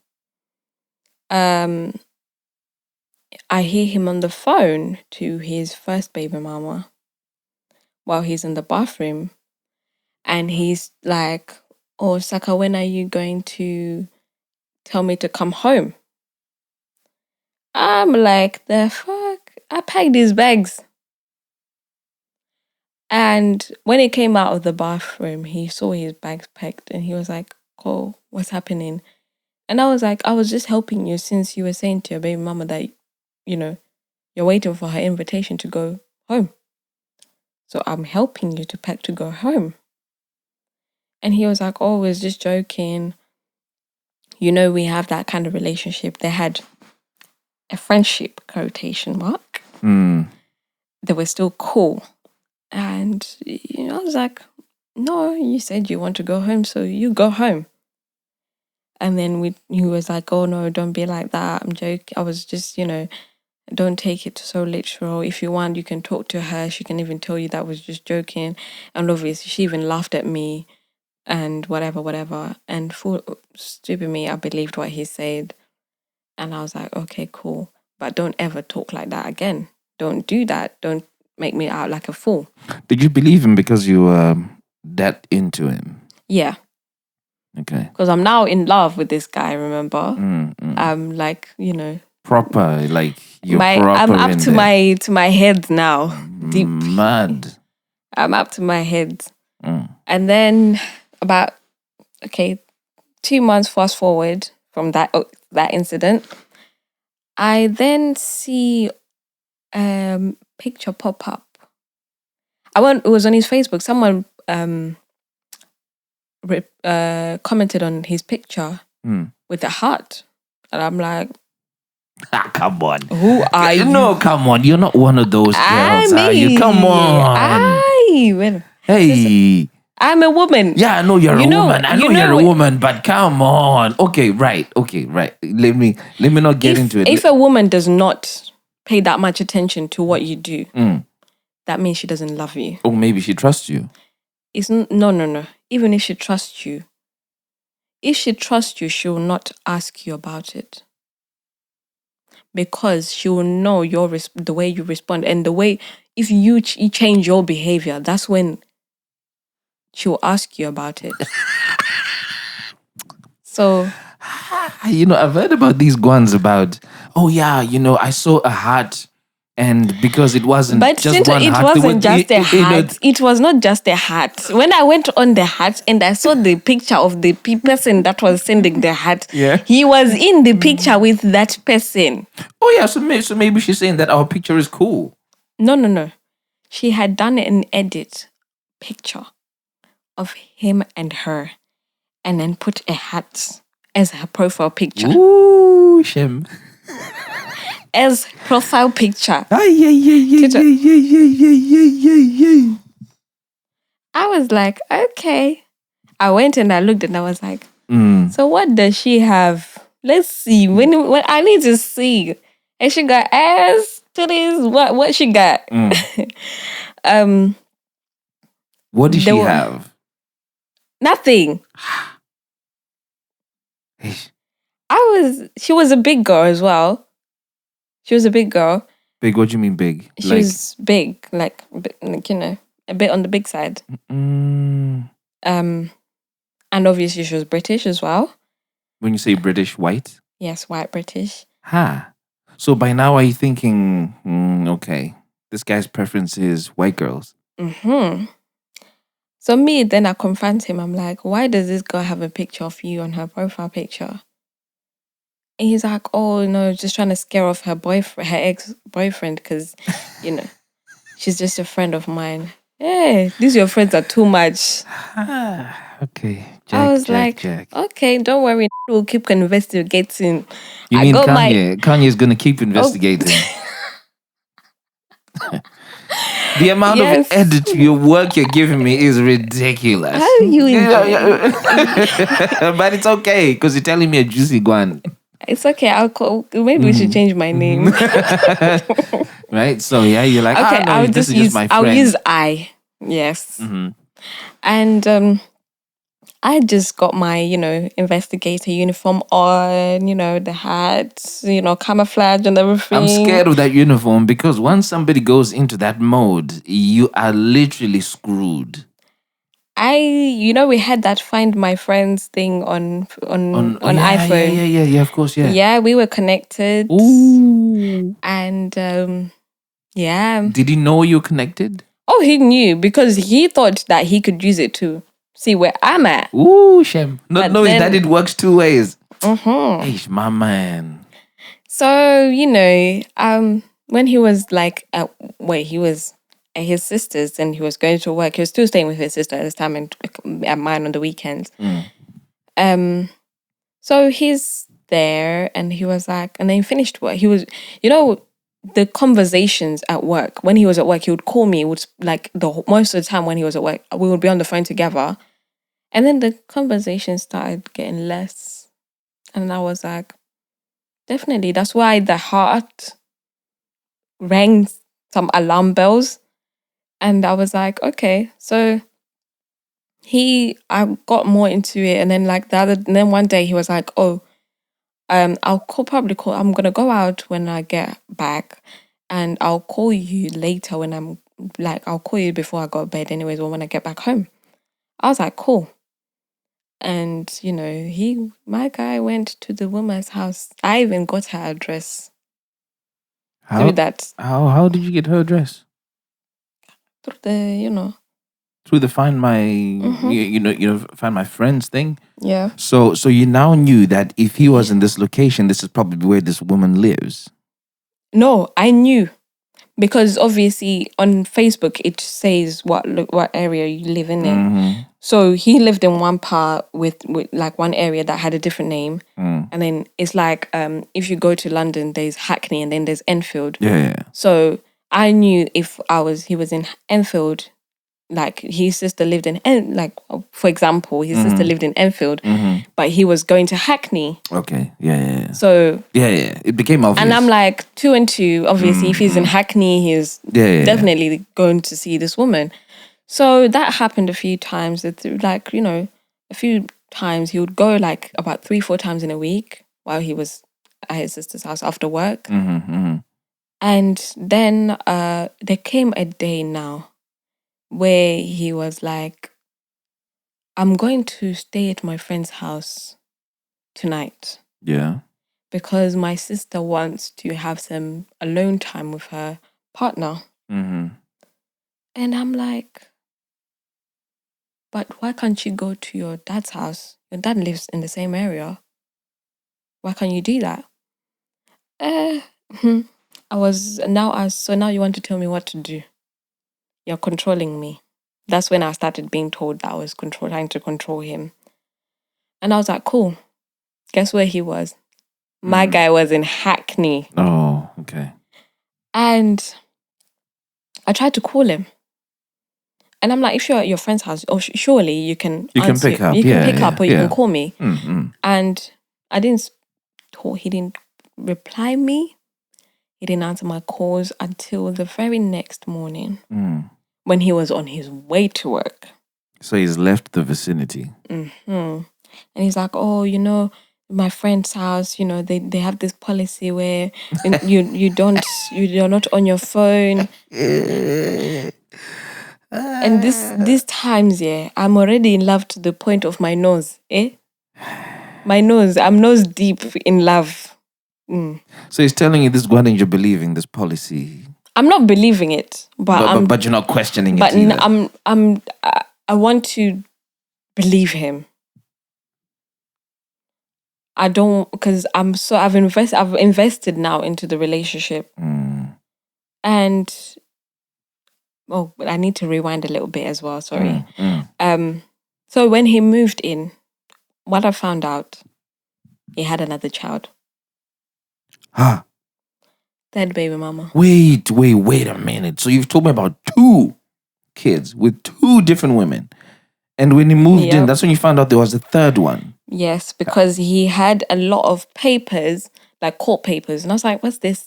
Speaker 5: I hear him on the phone to his first baby mama while he's in the bathroom. And he's like, "Oh, Saka, when are you going to tell me to come home?" I'm like, the fuck? I packed these bags. And when he came out of the bathroom, he saw his bags packed and he was like, "Oh, what's happening?" And I was like, "I was just helping you since you were saying to your baby mama that, you're waiting for her invitation to go home. So I'm helping you to pack to go home." And he was like, "Oh, I was just joking. We have that kind of relationship." They had a friendship, quotation mark. They were still cool. And, I was like, "No, you said you want to go home, so you go home." And then he was like, "Oh, no, don't be like that. I'm joking. I was just, don't take it so literal. If you want, you can talk to her. She can even tell you that was just joking." And obviously, she even laughed at me and whatever. And for stupid me, I believed what he said. And I was like, okay, cool. But don't ever talk like that again. Don't do that. Don't make me out like a fool.
Speaker 4: Did you believe him because you were that into him?
Speaker 5: Yeah.
Speaker 4: Okay.
Speaker 5: Because I'm now in love with this guy, remember? I'm like,
Speaker 4: proper, like you're
Speaker 5: I'm
Speaker 4: proper
Speaker 5: up to my head now. Deep.
Speaker 4: Mad.
Speaker 5: I'm up to my head. And then about 2 months fast forward from that incident, I then see picture pop up. It was on his Facebook. Someone commented on his picture with a heart, and I'm like,
Speaker 4: come on,
Speaker 5: who are you?
Speaker 4: No, come on, you're not one of those girls, are you? Come on. Hey,
Speaker 5: I'm a woman.
Speaker 4: Yeah, I know you're a woman. I know you're a woman, but come on. Okay, right. Let me not get into it.
Speaker 5: If a woman does not pay that much attention to what you do, that means she doesn't love you.
Speaker 4: Or maybe she trusts you.
Speaker 5: No. Even if she trusts you, she will not ask you about it. Because she will know the way you respond, and the way, if you change your behavior, that's when she will ask you about it. So,
Speaker 4: I've heard about these ones about, I saw a hat, and because it wasn't just one hat.
Speaker 5: It wasn't just a hat. It was not just a hat. When I went on the hat and I saw the picture of the person that was sending the hat, he was in the picture with that person.
Speaker 4: Oh yeah, so maybe she's saying that our picture is cool.
Speaker 5: No. She had done an edit picture of him and her, and then put a hat as her profile picture.
Speaker 4: Ooh, shame.
Speaker 5: As profile picture.
Speaker 4: I
Speaker 5: was like, okay. I went and I looked and I was like, so what does she have? Let's see. When I need to see. And she got ass, titties. What she got?
Speaker 4: What did she have?
Speaker 5: Nothing. She was a big girl as well. She was a big girl.
Speaker 4: Big? What do you mean big?
Speaker 5: She was big, like a bit on the big side. And obviously she was British as well.
Speaker 4: When you say British, white?
Speaker 5: Yes, white British.
Speaker 4: So by now are you thinking, okay, this guy's preference is white girls?
Speaker 5: So then I confront him. I'm like, why does this girl have a picture of you on her profile picture? And he's like, oh, no, just trying to scare off her ex-boyfriend because, She's just a friend of mine. Hey, these your friends are too much.
Speaker 4: Okay.
Speaker 5: I was like,
Speaker 4: Jack.
Speaker 5: okay, don't worry. We'll keep investigating.
Speaker 4: You
Speaker 5: I
Speaker 4: mean
Speaker 5: got
Speaker 4: Kanye? Kanye's gonna keep investigating. The amount
Speaker 5: Yes.
Speaker 4: of edit your work you're giving me is ridiculous.
Speaker 5: How are you
Speaker 4: But it's okay because you're telling me a juicy one.
Speaker 5: It's okay. I'll call. Maybe we should change my name.
Speaker 4: Right? So yeah, you're like,
Speaker 5: Okay,
Speaker 4: no,
Speaker 5: I'll
Speaker 4: this
Speaker 5: just
Speaker 4: is
Speaker 5: use.
Speaker 4: just my friend.
Speaker 5: I'll use I. Yes.
Speaker 4: Mhm.
Speaker 5: And I just got my, investigator uniform on, the hat, camouflage and everything.
Speaker 4: I'm scared of that uniform because once somebody goes into that mode, you are literally screwed.
Speaker 5: We had that Find My Friends thing on iPhone.
Speaker 4: Yeah, of course, yeah.
Speaker 5: Yeah, we were connected.
Speaker 4: Ooh.
Speaker 5: And yeah.
Speaker 4: Did he know you were connected?
Speaker 5: Oh, he knew because he thought that he could use it to see where I'm at.
Speaker 4: Ooh, shame. Not
Speaker 5: But
Speaker 4: knowing
Speaker 5: then-
Speaker 4: that it works two ways.
Speaker 5: Mm-hmm.
Speaker 4: Hey, my man.
Speaker 5: So, when he was he was at his sister's and he was going to work, he was still staying with his sister at this time and at mine on the weekends. So he's there and he was like, and then he finished work. He was, the conversations at work, when he was at work, he would call me, most of the time when he was at work, we would be on the phone together. And then the conversation started getting less. And I was like, definitely. That's why the heart rang some alarm bells. And I was like, okay. So I got more into it. And then one day he was like, oh, I'm gonna go out when I get back and I'll call you later when I'll call you before I go to bed anyways or when I get back home. I was like, cool. And my guy went to the woman's house. I even got her address through that.
Speaker 4: How did you get her address?
Speaker 5: Through the,
Speaker 4: Through the Find My Find My Friends thing.
Speaker 5: Yeah.
Speaker 4: So you now knew that if he was in this location, this is probably where this woman lives.
Speaker 5: No, I knew. Because obviously on Facebook it says what area you live in.
Speaker 4: Mm-hmm.
Speaker 5: So he lived in one part with one area that had a different name. And then it's like if you go to London, there's Hackney and then there's Enfield.
Speaker 4: Yeah.
Speaker 5: So I knew if he was in Enfield, like his sister lived in for example, his sister lived in Enfield, but he was going to Hackney.
Speaker 4: Okay. Yeah.
Speaker 5: So
Speaker 4: yeah, it became obvious.
Speaker 5: and I'm like 2 and 2. Obviously, if he's in Hackney, he's definitely going to see this woman. So that happened a few times. A few times he would go about 3-4 times in a week while he was at his sister's house after work. And then there came a day now where he was like, I'm going to stay at my friend's house tonight.
Speaker 4: Yeah.
Speaker 5: Because my sister wants to have some alone time with her partner.
Speaker 4: Mm-hmm.
Speaker 5: And I'm like, but why can't you go to your dad's house? Your dad lives in the same area. Why can't you do that? So now you want to tell me what to do. You're controlling me. That's when I started being told that I was trying to control him. And I was like, cool. Guess where he was? My guy was in Hackney.
Speaker 4: Oh, okay.
Speaker 5: And I tried to call him. And I'm like, if you're at your friend's house, surely you can answer.
Speaker 4: Pick up.
Speaker 5: You can pick up or you can call me.
Speaker 4: Mm-hmm.
Speaker 5: And I didn't talk. He didn't reply me. He didn't answer my calls until the very next morning when he was on his way to work.
Speaker 4: So he's left the vicinity.
Speaker 5: And he's like, oh, my friend's house, they have this policy where you're not on your phone. And these times, I'm already in love to the point of my nose. My nose, I'm nose deep in love.
Speaker 4: So he's telling you this one and you're believing this policy.
Speaker 5: I'm not believing it,
Speaker 4: but you're not questioning it either.
Speaker 5: I want to believe him. I don't, because I've invested now into the relationship. And Oh, but I need to rewind a little bit as well. Sorry.
Speaker 4: Mm.
Speaker 5: So when he moved in, what I found out, he had another child,
Speaker 4: Ah,
Speaker 5: third baby mama.
Speaker 4: wait a minute. So you've told me about 2 kids with 2 different women. And when he moved in,
Speaker 5: Yep.
Speaker 4: that's when you found out there was a third one.
Speaker 5: Yes, because he had a lot of papers, like court papers. And I was like, what's this?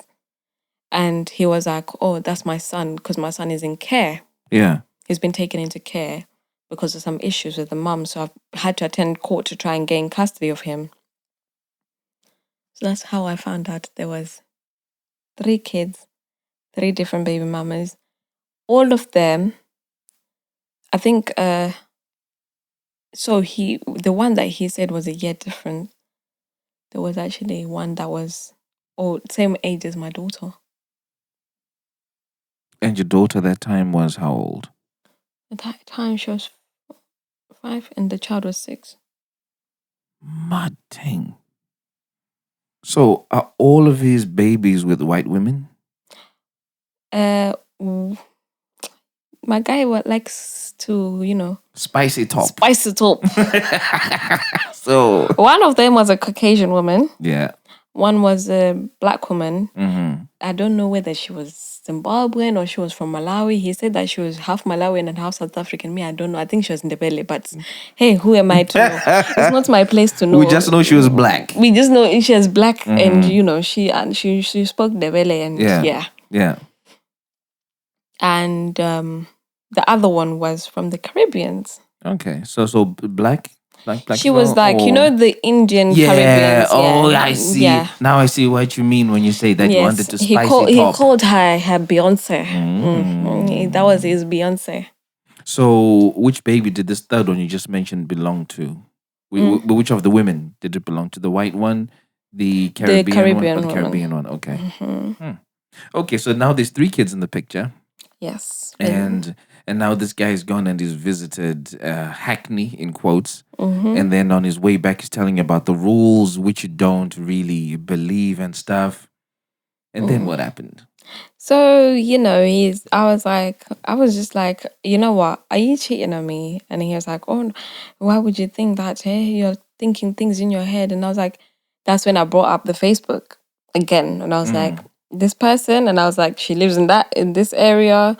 Speaker 5: And he was like, oh, that's my son, because my son is in care.
Speaker 4: Yeah.
Speaker 5: He's been taken into care because of some issues with the mum. So I've had to attend court to try and gain custody of him. So that's how I found out there was 3 kids, 3 different baby mamas. All of them, I think, so the one that he said was a year different. There was actually one that was same age as my daughter.
Speaker 4: And your daughter that time was how old?
Speaker 5: At that time, she was 5 and the child was 6.
Speaker 4: Mad thing. So are all of his babies with white women?
Speaker 5: My guy likes to,
Speaker 4: Spicy top.
Speaker 5: spice it up.
Speaker 4: So
Speaker 5: One of them was a Caucasian woman.
Speaker 4: yeah.
Speaker 5: One was a black woman.
Speaker 4: Mm-hmm.
Speaker 5: I don't know whether she was Zimbabwean or she was from Malawi. He said that she was half Malawian and half South African. Me, I don't know. I think she was in the belly, but hey, who am I to know? It's not my place to know.
Speaker 4: We just know she was black.
Speaker 5: We just know she was black, and she spoke the belly, and
Speaker 4: Yeah. Yeah.
Speaker 5: And the other one was from the Caribbeans.
Speaker 4: Okay. So black.
Speaker 5: She was like,
Speaker 4: or...
Speaker 5: the Indian
Speaker 4: Yeah.
Speaker 5: Caribbeans.
Speaker 4: Oh,
Speaker 5: yeah.
Speaker 4: I see.
Speaker 5: Yeah.
Speaker 4: Now I see what you mean when you say that you wanted to spice it up.
Speaker 5: He called her Beyonce. That was his Beyonce.
Speaker 4: So, which baby did this third one you just mentioned belong to? Which of the women did it belong to? The white one, the Caribbean one, or the Caribbean one? Okay. Okay, so now there's 3 kids in the picture.
Speaker 5: Yes.
Speaker 4: And now this guy's gone and he's visited Hackney, in quotes. And then on his way back, he's telling you about the rules, which you don't really believe and stuff. And then what happened?
Speaker 5: So, I was just like, you know what? Are you cheating on me? And he was like, oh, why would you think that? Hey, you're thinking things in your head. And I was like, that's when I brought up the Facebook again. And I was like, this person. And I was like, she lives in this area.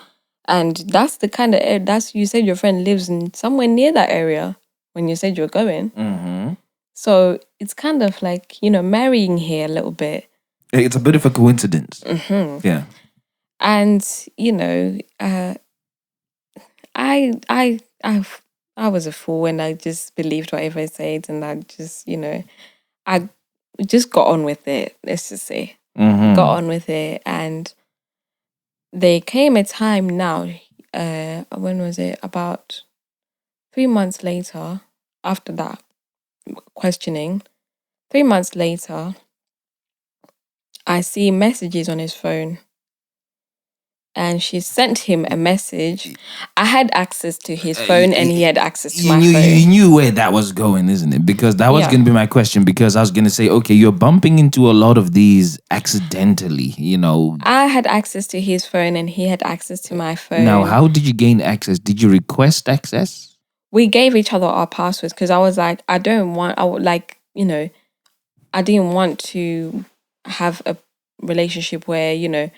Speaker 5: And that's the kind of, you said your friend lives in somewhere near that area when you said you were going. So it's kind of like, marrying here a little bit.
Speaker 4: It's a bit of a coincidence. Yeah.
Speaker 5: And, I was a fool and I just believed whatever I said, and I just, I just got on with it, let's just say. Got on with it. And there came a time now, when was it? About 3 months later, after that questioning, 3 months later, I see messages on his phone. And she sent him a message. I had access to his phone and he had access to my phone.
Speaker 4: You knew where that was going, isn't it? Because that was going to be my question. Because I was going to say, okay, you're bumping into a lot of these accidentally,
Speaker 5: I had access to his phone and he had access to my phone.
Speaker 4: Now, how did you gain access? Did you request access?
Speaker 5: We gave each other our passwords because I was like, I didn't want to have a relationship where,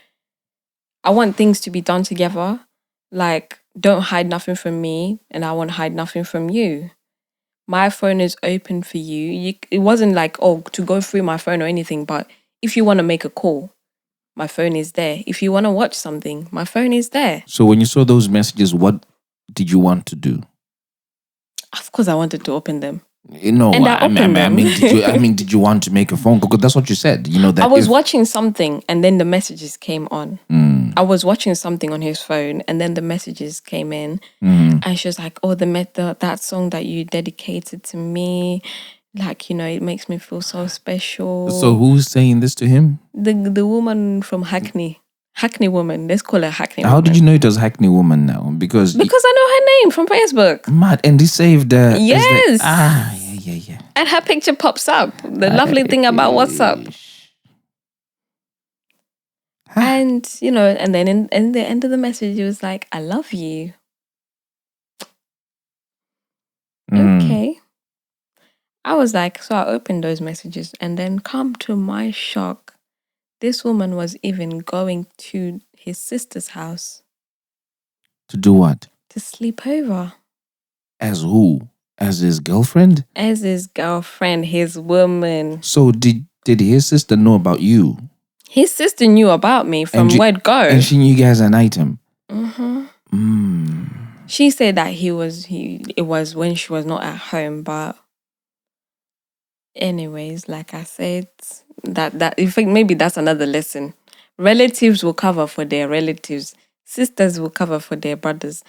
Speaker 5: I want things to be done together. Like, don't hide nothing from me and I won't hide nothing from you. My phone is open for you. It wasn't like, to go through my phone or anything, but if you want to make a call, my phone is there. If you want to watch something, my phone is there.
Speaker 4: So when you saw those messages, what did you want to do?
Speaker 5: Of course, I wanted to open them.
Speaker 4: No,
Speaker 5: And I opened them.
Speaker 4: Did you want to make a phone call? Because that's what you said. That
Speaker 5: I was watching something and then the messages came on. I was watching something on his phone and then the messages came in. And she was like, that song that you dedicated to me, like, it makes me feel so special.
Speaker 4: So who's saying this to him?
Speaker 5: The woman from Hackney. Hackney woman. Let's call her Hackney woman.
Speaker 4: How did you know it was Hackney woman now? Because
Speaker 5: I know her name from Facebook.
Speaker 4: Mad. And he saved
Speaker 5: yes.
Speaker 4: Yeah.
Speaker 5: And her picture pops up. The lovely thing about WhatsApp. And, and then in the end of the message, it was like, I love you. Okay. I was like, so I opened those messages, and then come to my shock, this woman was even going to his sister's house
Speaker 4: To do what?
Speaker 5: to sleep over.
Speaker 4: As who? As his girlfriend?
Speaker 5: As his girlfriend, his woman.
Speaker 4: So did his sister know about you?
Speaker 5: His sister knew about me from word go.
Speaker 4: And she knew you guys an item.
Speaker 5: She said that it was when she was not at home, but anyways, like I said, that in fact maybe that's another lesson. Relatives will cover for their relatives. Sisters will cover for their brothers.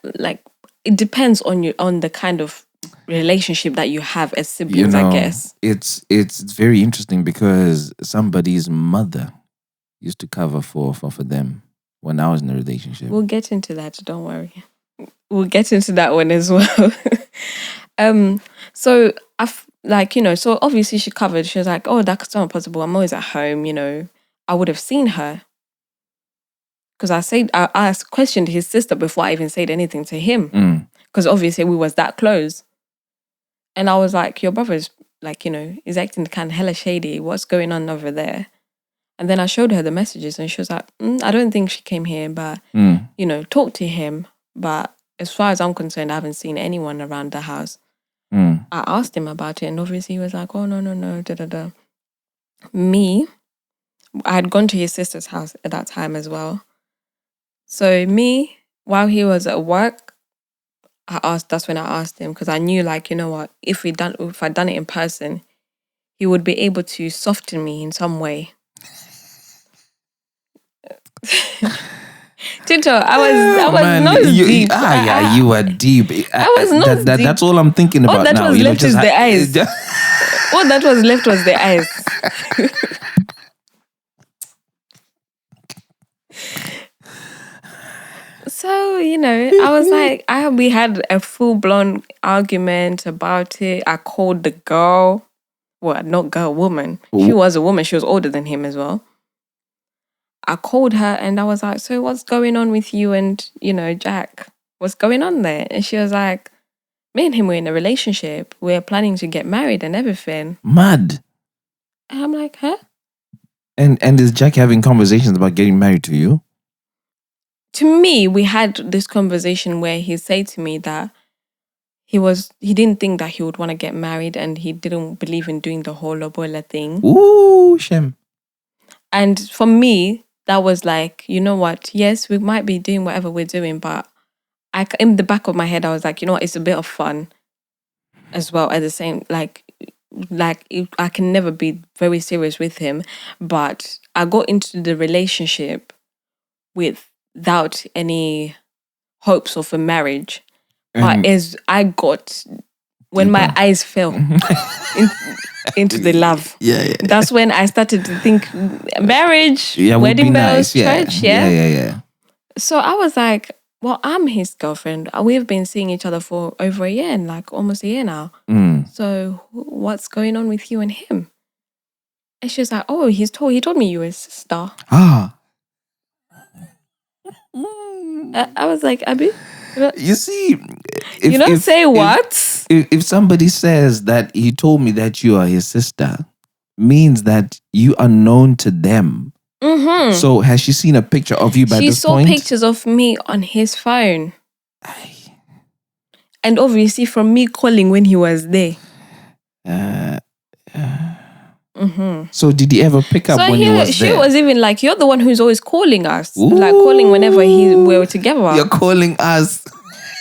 Speaker 5: Like it depends on the kind of relationship that you have as siblings, I guess.
Speaker 4: It's very interesting because somebody's mother used to cover for them when I was in a relationship.
Speaker 5: We'll get into that, don't worry. We'll get into that one as well. So so obviously she covered. She was like, oh, that's not possible. I'm always at home, I would have seen her. Because I questioned his sister before I even said anything to him. Because obviously we was that close. And I was like, your brother's like, is acting kind of hella shady. What's going on over there? And then I showed her the messages and she was like, I don't think she came here, but, talk to him. But as far as I'm concerned, I haven't seen anyone around the house. I asked him about it and obviously he was like, oh, no, da-da-da. Me, I had gone to his sister's house at that time as well. So me, while he was at work, that's when I asked him, because I knew, like, you know what, if I'd done it in person, he would be able to soften me in some way. Tito, I was not deep.
Speaker 4: You were deep.
Speaker 5: I was not deep.
Speaker 4: That's all I'm thinking about now.
Speaker 5: All that was left is the eyes. All that was left was the eyes. So, I was like, we had a full-blown argument about it. I called the girl. Well, not girl, woman. She was a woman. She was older than him as well. I called her and I was like, so what's going on with you and, Jack? What's going on there? And she was like, me and him were in a relationship. We're planning to get married and everything.
Speaker 4: Mad.
Speaker 5: And I'm like, huh?
Speaker 4: And is Jack having conversations about getting married to you?
Speaker 5: To me, we had this conversation where he said to me that he didn't think that he would want to get married and he didn't believe in doing the whole lobola thing.
Speaker 4: Ooh, Shem.
Speaker 5: And for me, that was like, you know what? Yes, we might be doing whatever we're doing, but in the back of my head, I was like, you know what? It's a bit of fun as well. At the same, like I can never be very serious with him, but I got into the relationship without any hopes of a marriage. But as I got, when my eyes fell into the love, that's when I started to think marriage, wedding bells, church,
Speaker 4: yeah.
Speaker 5: So I was like, well, I'm his girlfriend. We've been seeing each other for over a year, like almost a year now. So what's going on with you and him? And she was like, oh, he told me you were his sister. I was like, Abby,
Speaker 4: you see,
Speaker 5: what?
Speaker 4: If somebody says that he told me that you are his sister, means that you are known to them. So has she seen a picture of you by this point?
Speaker 5: She saw pictures of me on his phone. And obviously from me calling when he was there.
Speaker 4: So did he ever pick up when he was there?
Speaker 5: She was even like, you're the one who's always calling us. Ooh. Like calling whenever we were together.
Speaker 4: You're calling us.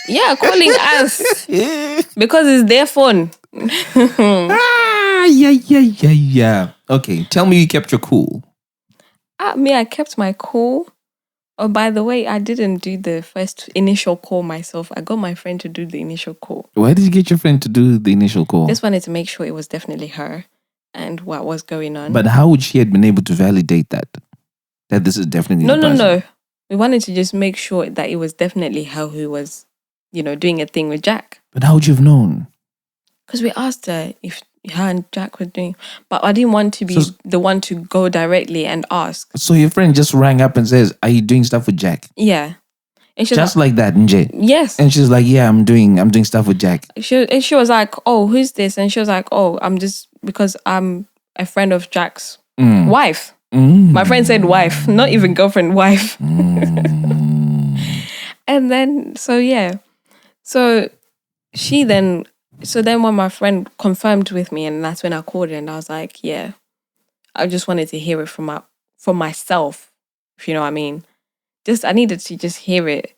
Speaker 5: Yeah, calling us. Because it's their phone.
Speaker 4: Yeah. Okay, tell me you kept your cool.
Speaker 5: I kept my cool. Oh, by the way, I didn't do the first initial call myself. I got my friend to do the initial call.
Speaker 4: Why did you get your friend to do the initial call?
Speaker 5: Just wanted to make sure it was definitely her and what was going on.
Speaker 4: But how would she have been able to validate that this is definitely the person?
Speaker 5: No. We wanted to just make sure that it was definitely her who was, doing a thing with Jack.
Speaker 4: But how would you have known?
Speaker 5: Because we asked her if her and Jack were doing. But I didn't want to be the one to go directly and ask.
Speaker 4: So your friend just rang up and says, "Are you doing stuff with Jack?"
Speaker 5: Yeah. And
Speaker 4: Just like that, NJ.
Speaker 5: yes.
Speaker 4: And she's like, "Yeah, I'm doing stuff with Jack."
Speaker 5: She was like, "Oh, who's this?" And she was like, "Oh, I'm just because I'm a friend of Jack's wife." My friend said wife, not even girlfriend, wife. And then, so then when my friend confirmed with me, and that's when I called her, and I was like, yeah, I just wanted to hear it from myself, if you know what I mean. I needed to just hear it.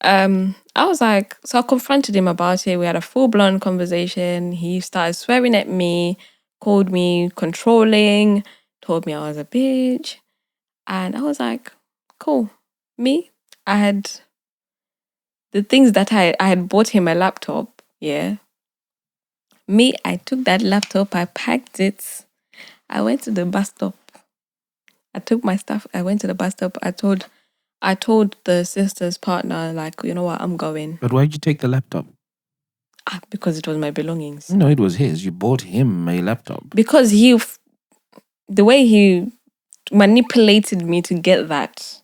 Speaker 5: I was like, so I confronted him about it. We had a full-blown conversation. He started swearing at me, called me controlling, told me I was a bitch. And I was like, cool. Me, I had the things that I had bought him a laptop, yeah. Me, I took that laptop, I packed it. I went to the bus stop. I took my stuff, I went to the bus stop. I told the sister's partner, like, you know what, I'm going.
Speaker 4: But why'd you take the laptop?
Speaker 5: Because it was my belongings.
Speaker 4: No, it was his. You bought him a laptop.
Speaker 5: Because the way he manipulated me to get that,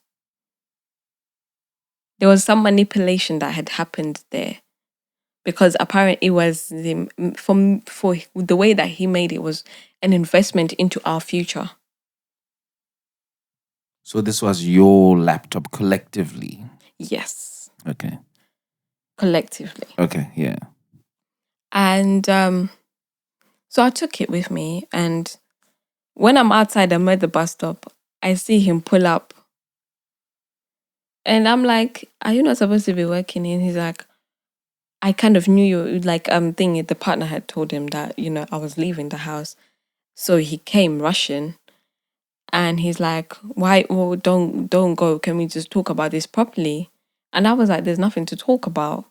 Speaker 5: there was some manipulation that had happened there. Because apparently it was for the way that he made it was an investment into our future.
Speaker 4: So this was your laptop collectively?
Speaker 5: Yes.
Speaker 4: Okay.
Speaker 5: Collectively.
Speaker 4: Okay, yeah.
Speaker 5: And so I took it with me, and when I'm outside, I'm at the bus stop, I see him pull up. And I'm like, are you not supposed to be working? And he's like, I kind of knew you, like, the partner had told him that, you know, I was leaving the house. So he came rushing, and he's like, why, well, don't go. Can we just talk about this properly? And I was like, there's nothing to talk about.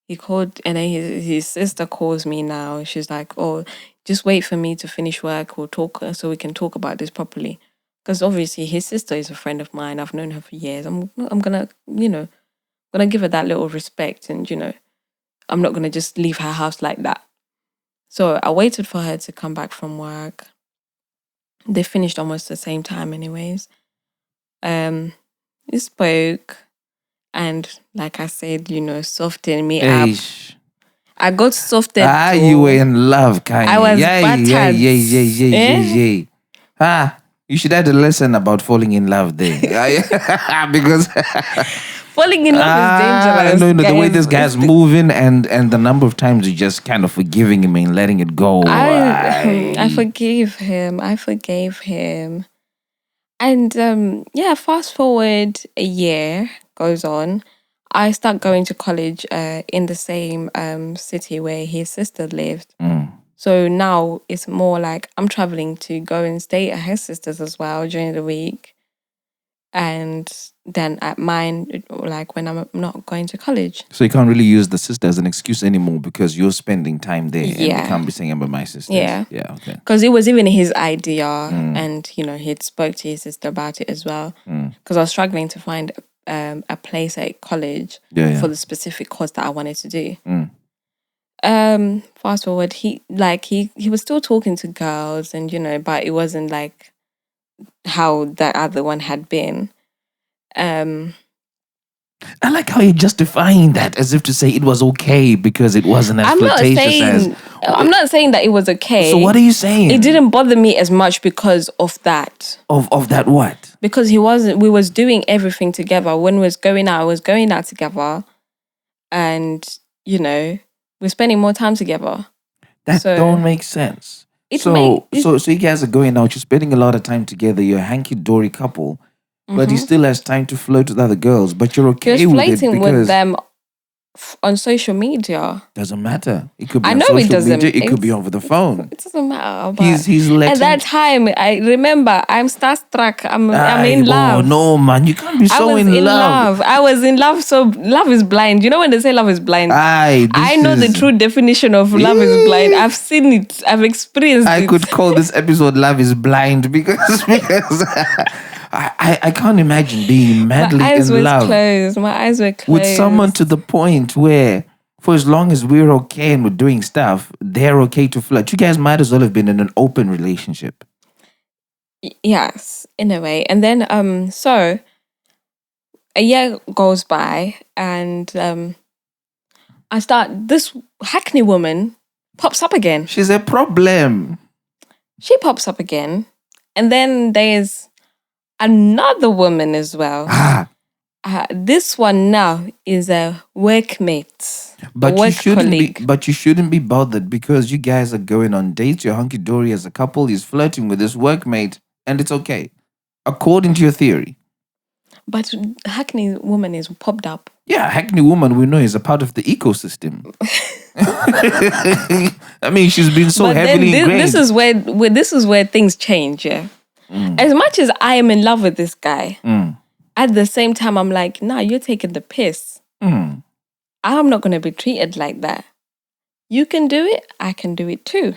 Speaker 5: He called, and then his sister calls me now. She's like, oh, just wait for me to finish work. We'll talk so we can talk about this properly. Because obviously his sister is a friend of mine. I've known her for years. I'm gonna, gonna give her that little respect, and I'm not gonna just leave her house like that. So I waited for her to come back from work. They finished almost the same time, anyways. We spoke, and like I said, softened me up. I got softened.
Speaker 4: You were in love, kind of.
Speaker 5: I was battered.
Speaker 4: Yeah. You should have a lesson about falling in love there. Because
Speaker 5: falling in love is dangerous.
Speaker 4: No, the way this guy's moving and the number of times you just kind of forgiving him and letting it go.
Speaker 5: I forgave him. And fast forward a year goes on. I start going to college in the same city where his sister lived. So now it's more like I'm traveling to go and stay at her sister's as well during the week. And then at mine, like when I'm not going to college.
Speaker 4: So you can't really use the sister as an excuse anymore because you're spending time there. Yeah. And you can't be saying about my sister.
Speaker 5: Yeah.
Speaker 4: Yeah, okay.
Speaker 5: Because it was even his idea, and, he'd spoke to his sister about it as well. Because I was struggling to find a place at college for the specific course that I wanted to do. Fast forward, he was still talking to girls, and but it wasn't like how the other one had been.
Speaker 4: I like how you're justifying that as if to say it was okay because it wasn't as flirtatious as.
Speaker 5: I'm not saying that it was okay.
Speaker 4: So what are you saying?
Speaker 5: It didn't bother me as much because of that.
Speaker 4: Of that what?
Speaker 5: Because we was doing everything together. When we was going out, I was going out together, and we're spending more time together.
Speaker 4: That don't make sense. So you guys are going out, you're spending a lot of time together, you're a hanky-dory couple, but he still has time to flirt with other girls, but you're okay with it because...
Speaker 5: flirting with them on social media.
Speaker 4: Doesn't matter. It could be on social media, it could be over the phone.
Speaker 5: It doesn't matter.
Speaker 4: He's letting...
Speaker 5: At that time, I remember, I'm starstruck. I'm in love.
Speaker 4: Oh, no, man. You can't be so in love.
Speaker 5: I was in love, so love is blind. You know when they say love is blind? I know the true definition of love is blind. I've seen it. I've experienced it.
Speaker 4: I could call this episode Love is Blind because I can't imagine being madly in love.
Speaker 5: My eyes were closed.
Speaker 4: With someone to the point where For as long as we're okay and we're doing stuff, they're okay to flirt. You guys might as well have been in an open relationship.
Speaker 5: Yes, in a way. And then so a year goes by, and this Hackney woman pops up again.
Speaker 4: She's a problem.
Speaker 5: She pops up again. And then there's another woman as well.
Speaker 4: Ah,
Speaker 5: This one now is a workmate,
Speaker 4: but
Speaker 5: a
Speaker 4: you
Speaker 5: work
Speaker 4: shouldn't
Speaker 5: colleague.
Speaker 4: be. But you shouldn't be bothered because you guys are going on dates. You're hunky dory as a couple. He's flirting with his workmate, and it's okay, according to your theory.
Speaker 5: But Hackney woman is popped up.
Speaker 4: Yeah, Hackney woman we know is a part of the ecosystem. I mean, she's been so
Speaker 5: But then
Speaker 4: heavily ingrained.
Speaker 5: this is where things change. Yeah. As much as I am in love with this guy, at the same time I'm like, nah, you're taking the piss.
Speaker 4: Mm.
Speaker 5: I'm not gonna be treated like that. You can do it, I can do it too.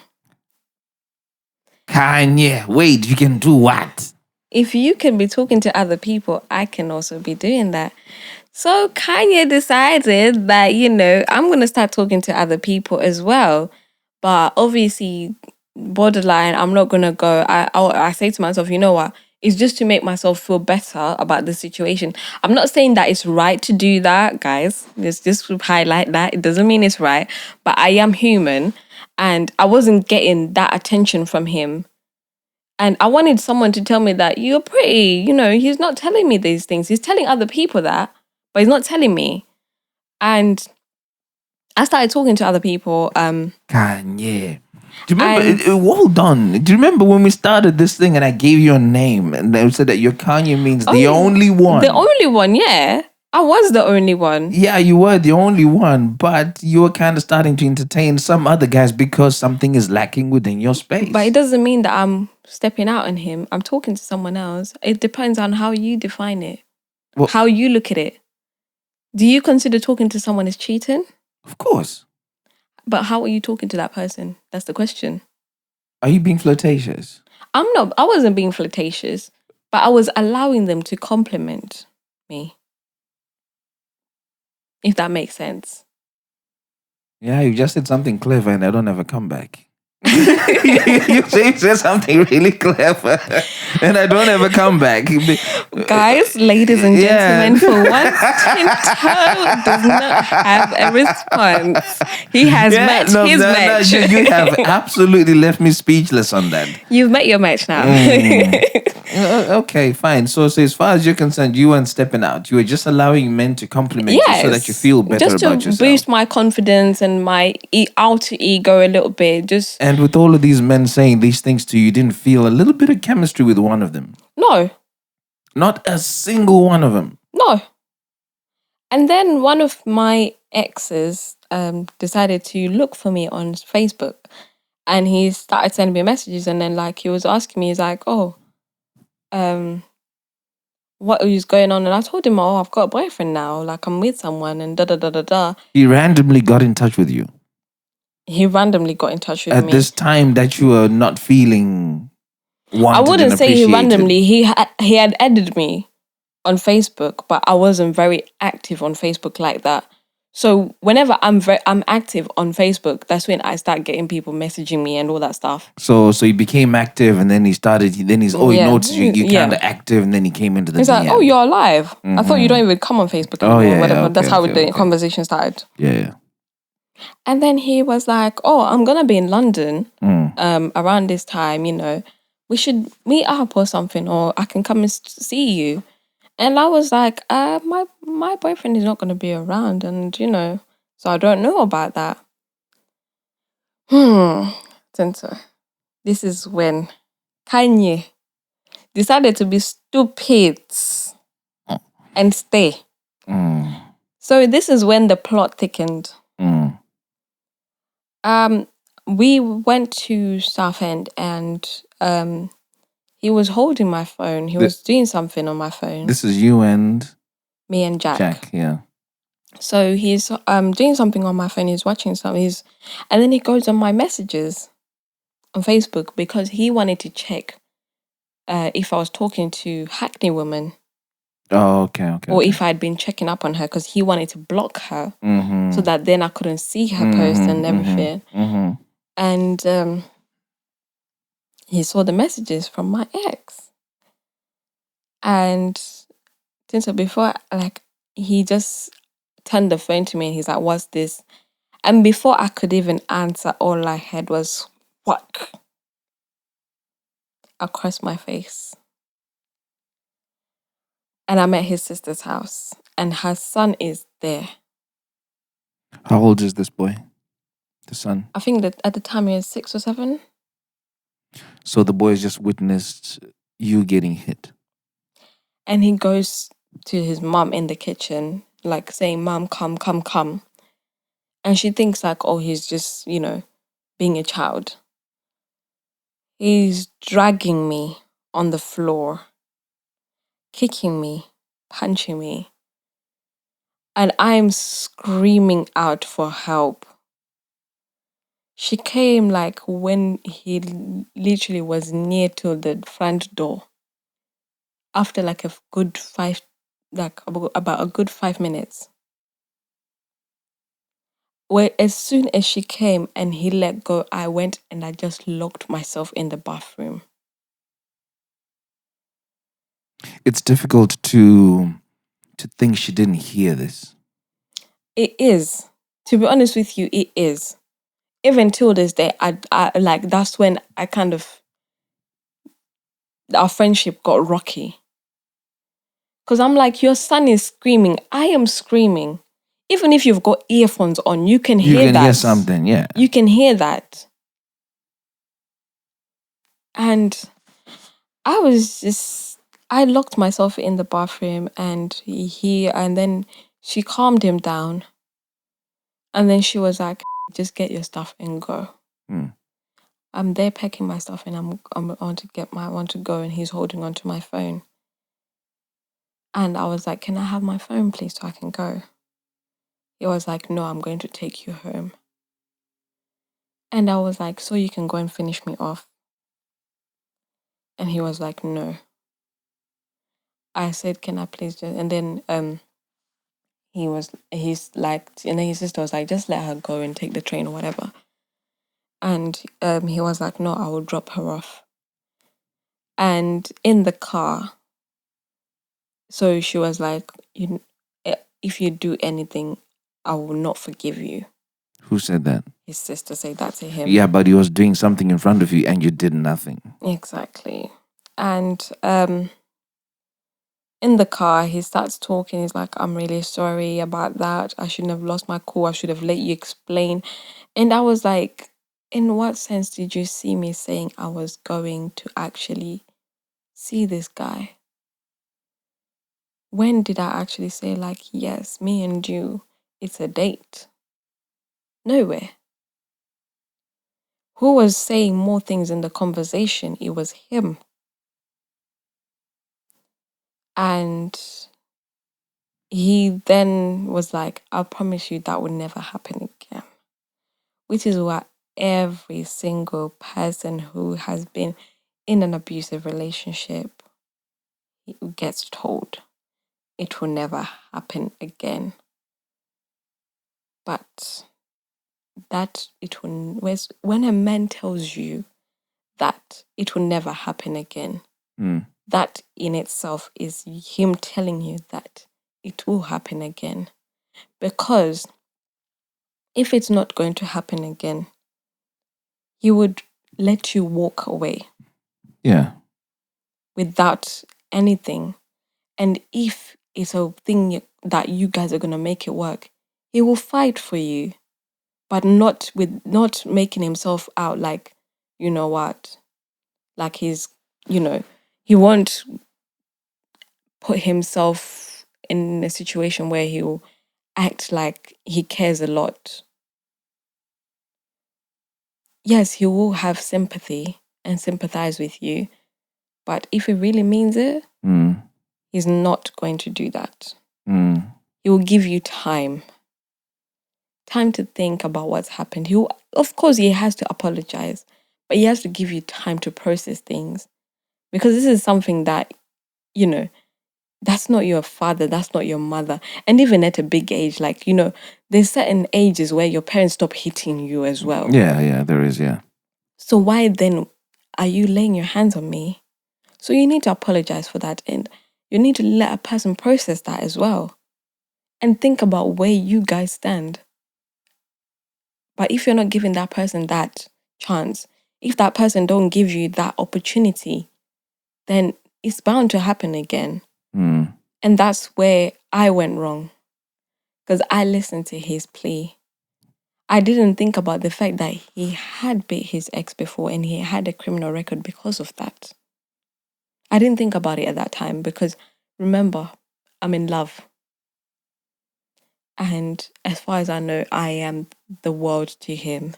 Speaker 4: Kanye, wait, you can do what?
Speaker 5: If you can be talking to other people, I can also be doing that. So Kanye decided that, I'm going to start talking to other people as well. But obviously, borderline, I'm not going to go. I say to myself, you know what? It's just to make myself feel better about the situation. I'm not saying that it's right to do that, guys. Let's just highlight that. It doesn't mean it's right. But I am human. And I wasn't getting that attention from him. And I wanted someone to tell me that you're pretty, he's not telling me these things. He's telling other people that, but he's not telling me. And I started talking to other people.
Speaker 4: Kanye. Do you remember? Hold on. Do you remember when we started this thing and I gave you a name and they said that your Kanye means the only one?
Speaker 5: The only one, yeah. I was the only one.
Speaker 4: Yeah, you were the only one, but you were kind of starting to entertain some other guys because something is lacking within your space.
Speaker 5: But it doesn't mean that I'm stepping out on him. I'm talking to someone else. It depends on how you define it, how you look at it. Do you consider talking to someone as cheating?
Speaker 4: Of course.
Speaker 5: But how are you talking to that person? That's the question.
Speaker 4: Are you being flirtatious?
Speaker 5: I wasn't being flirtatious, but I was allowing them to compliment me. If that makes sense.
Speaker 4: Yeah, you just said something clever and I don't ever come back. you said something really clever and I don't ever come back.
Speaker 5: Guys, ladies and gentlemen, for once, Tinto does not have a response. He has met his match.
Speaker 4: You have absolutely left me speechless on that.
Speaker 5: You've met your match now.
Speaker 4: Okay, fine. So as far as you're concerned, you weren't stepping out. You were just allowing men to compliment you so that you feel better about yourself.
Speaker 5: Just to boost my confidence and my outer ego a little bit.
Speaker 4: And with all of these men saying these things to you, you didn't feel a little bit of chemistry with one of them?
Speaker 5: No.
Speaker 4: Not a single one of them?
Speaker 5: No. And then one of my exes decided to look for me on Facebook. And he started sending me messages. And then he was asking me, he's like, what is going on? And I told him, I've got a boyfriend now. I'm with someone and da-da-da-da-da.
Speaker 4: He randomly got in touch with you?
Speaker 5: He randomly got in touch with me.
Speaker 4: At this time that you were not feeling wanted.
Speaker 5: I wouldn't say he randomly. He had added me on Facebook, but I wasn't very active on Facebook like that. So whenever I'm active on Facebook, that's when I start getting people messaging me and all that stuff.
Speaker 4: So he became active, and then he noticed you kind of active, and then he came into the
Speaker 5: He's
Speaker 4: DM.
Speaker 5: like, you're alive. I thought you don't even come on Facebook anymore. Whatever. That's how the conversation started.
Speaker 4: Yeah.
Speaker 5: And then he was like, I'm gonna be in London around this time. We should meet up or something, or I can come and see you. And I was like, my boyfriend is not going to be around, and so I don't know about that. Tinto, this is when Kanye decided to be stupid and stay. So this is when the plot thickened. We went to Southend and he was holding my phone. He was doing something on my phone.
Speaker 4: This is you and
Speaker 5: me and Jack.
Speaker 4: Jack, yeah.
Speaker 5: So he's doing something on my phone. He's watching something. And then he goes on my messages on Facebook because he wanted to check if I was talking to Hackney woman.
Speaker 4: Oh, okay.
Speaker 5: or if I'd been checking up on her, because he wanted to block her so that then I couldn't see her post and everything. And he saw the messages from my ex. And so before, like, he just turned the phone to me and he's like, "What's this?" And before I could even answer, all I heard was "fuck" across my face. And I'm at his sister's house, and her son is there.
Speaker 4: How old is this boy? The son.
Speaker 5: I think that at the time he was 6 or 7.
Speaker 4: So the boy just witnessed you getting hit.
Speaker 5: And he goes to his mom in the kitchen, like saying, "Mom, come, come, come." And she thinks like, oh, he's just, being a child. He's dragging me on the floor, kicking me, punching me. And I'm screaming out for help. She came like when he literally was near to the front door. After like about a good 5 minutes. Where as soon as she came and he let go, I went and I just locked myself in the bathroom.
Speaker 4: It's difficult to think she didn't hear this.
Speaker 5: It is. To be honest with you, it is. Even till this day, I like that's when I kind of our friendship got rocky. Because I'm like, your son is screaming. I am screaming. Even if you've got earphones on, you can hear that.
Speaker 4: You can hear something, yeah.
Speaker 5: You can hear that. And I locked myself in the bathroom and and then she calmed him down. And then she was like, "Just get your stuff and go." I'm there packing my stuff and I want to go, and he's holding onto my phone. And I was like, "Can I have my phone, please, so I can go?" He was like, "No, I'm going to take you home." And I was like, "So you can go and finish me off?" And he was like, "No." I said, "Can I please just..." And then he's like, and then his sister was like, "Just let her go and take the train or whatever." And he was like, "No, I will drop her off." And in the car, so she was like, "If you do anything, I will not forgive you."
Speaker 4: Who said that?
Speaker 5: His sister said that to him.
Speaker 4: Yeah, but he was doing something in front of you and you did nothing.
Speaker 5: Exactly. And in the car, he starts talking. He's like, "I'm really sorry about that. I shouldn't have lost my cool. I should have let you explain." And I was like, in what sense did you see me saying I was going to actually see this guy? When did I actually say, like, yes, me and you, it's a date? Nowhere. Who was saying more things in the conversation? It was him. And he then was like, "I promise you that will never happen again." Which is what every single person who has been in an abusive relationship gets told. It will never happen again. But when a man tells you that it will never happen again, that in itself is him telling you that it will happen again. Because if it's not going to happen again, he would let you walk away.
Speaker 4: Yeah.
Speaker 5: Without anything. And if it's a thing that you guys are going to make it work, he will fight for you. But not making himself out like, you know what, like he's, he won't put himself in a situation where he'll act like he cares a lot. Yes, he will have sympathy and sympathize with you, but if he really means it, he's not going to do that. He will give you time to think about what's happened. Of course, he has to apologize, but he has to give you time to process things, because this is something that, That's not your father, that's not your mother. And even at a big age, like, there's certain ages where your parents stop hitting you as well.
Speaker 4: Yeah, there is, yeah.
Speaker 5: So why then are you laying your hands on me? So you need to apologize for that, and you need to let a person process that as well and think about where you guys stand. But if you're not giving that person that chance, if that person don't give you that opportunity, then it's bound to happen again.
Speaker 4: Mm.
Speaker 5: And that's where I went wrong, because I listened to his plea. I didn't think about the fact that he had beat his ex before and he had a criminal record because of that. I didn't think about it at that time because, remember, I'm in love. And as far as I know, I am the world to him.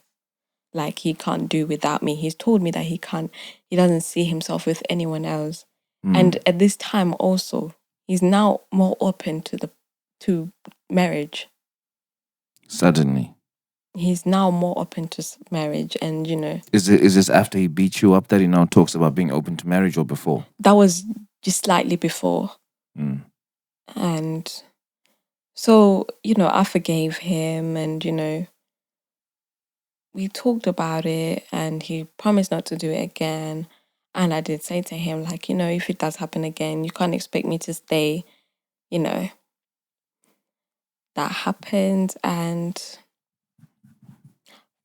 Speaker 5: Like, he can't do without me. He's told me that he doesn't see himself with anyone else. And at this time also, he's now more open to marriage.
Speaker 4: Suddenly.
Speaker 5: He's now more open to marriage, and
Speaker 4: Is this after he beat you up that he now talks about being open to marriage, or before?
Speaker 5: that was just slightly before. And so, I forgave him, and we talked about it, and he promised not to do it again. And I did say to him, like, if it does happen again, you can't expect me to stay. That happened. And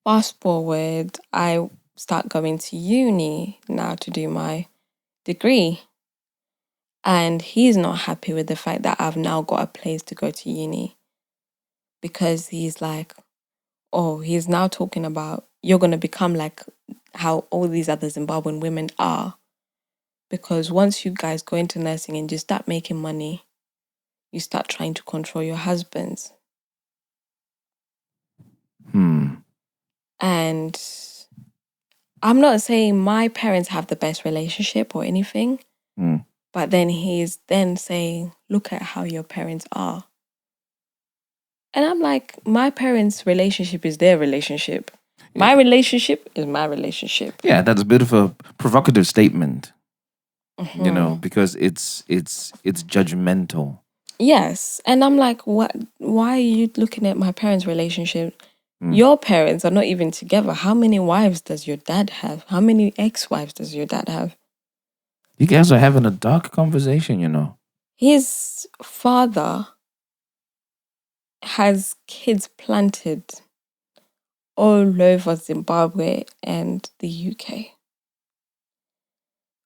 Speaker 5: fast forward, I start going to uni now to do my degree. And he's not happy with the fact that I've now got a place to go to uni, because he's like, oh, he's now talking about you're going to become like how all these other Zimbabwean women are. Because once you guys go into nursing and just start making money, you start trying to control your husbands. And I'm not saying my parents have the best relationship or anything, but then he's then saying, look at how your parents are. And I'm like, my parents' relationship is their relationship. My relationship is my relationship.
Speaker 4: Yeah, that's a bit of a provocative statement. Because it's judgmental.
Speaker 5: Yes. And I'm like, what? Why are you looking at my parents' relationship? Your parents are not even together. How many wives does your dad have? How many ex-wives does your dad have?
Speaker 4: You guys are having a dark conversation,
Speaker 5: His father has kids planted all over Zimbabwe and the UK.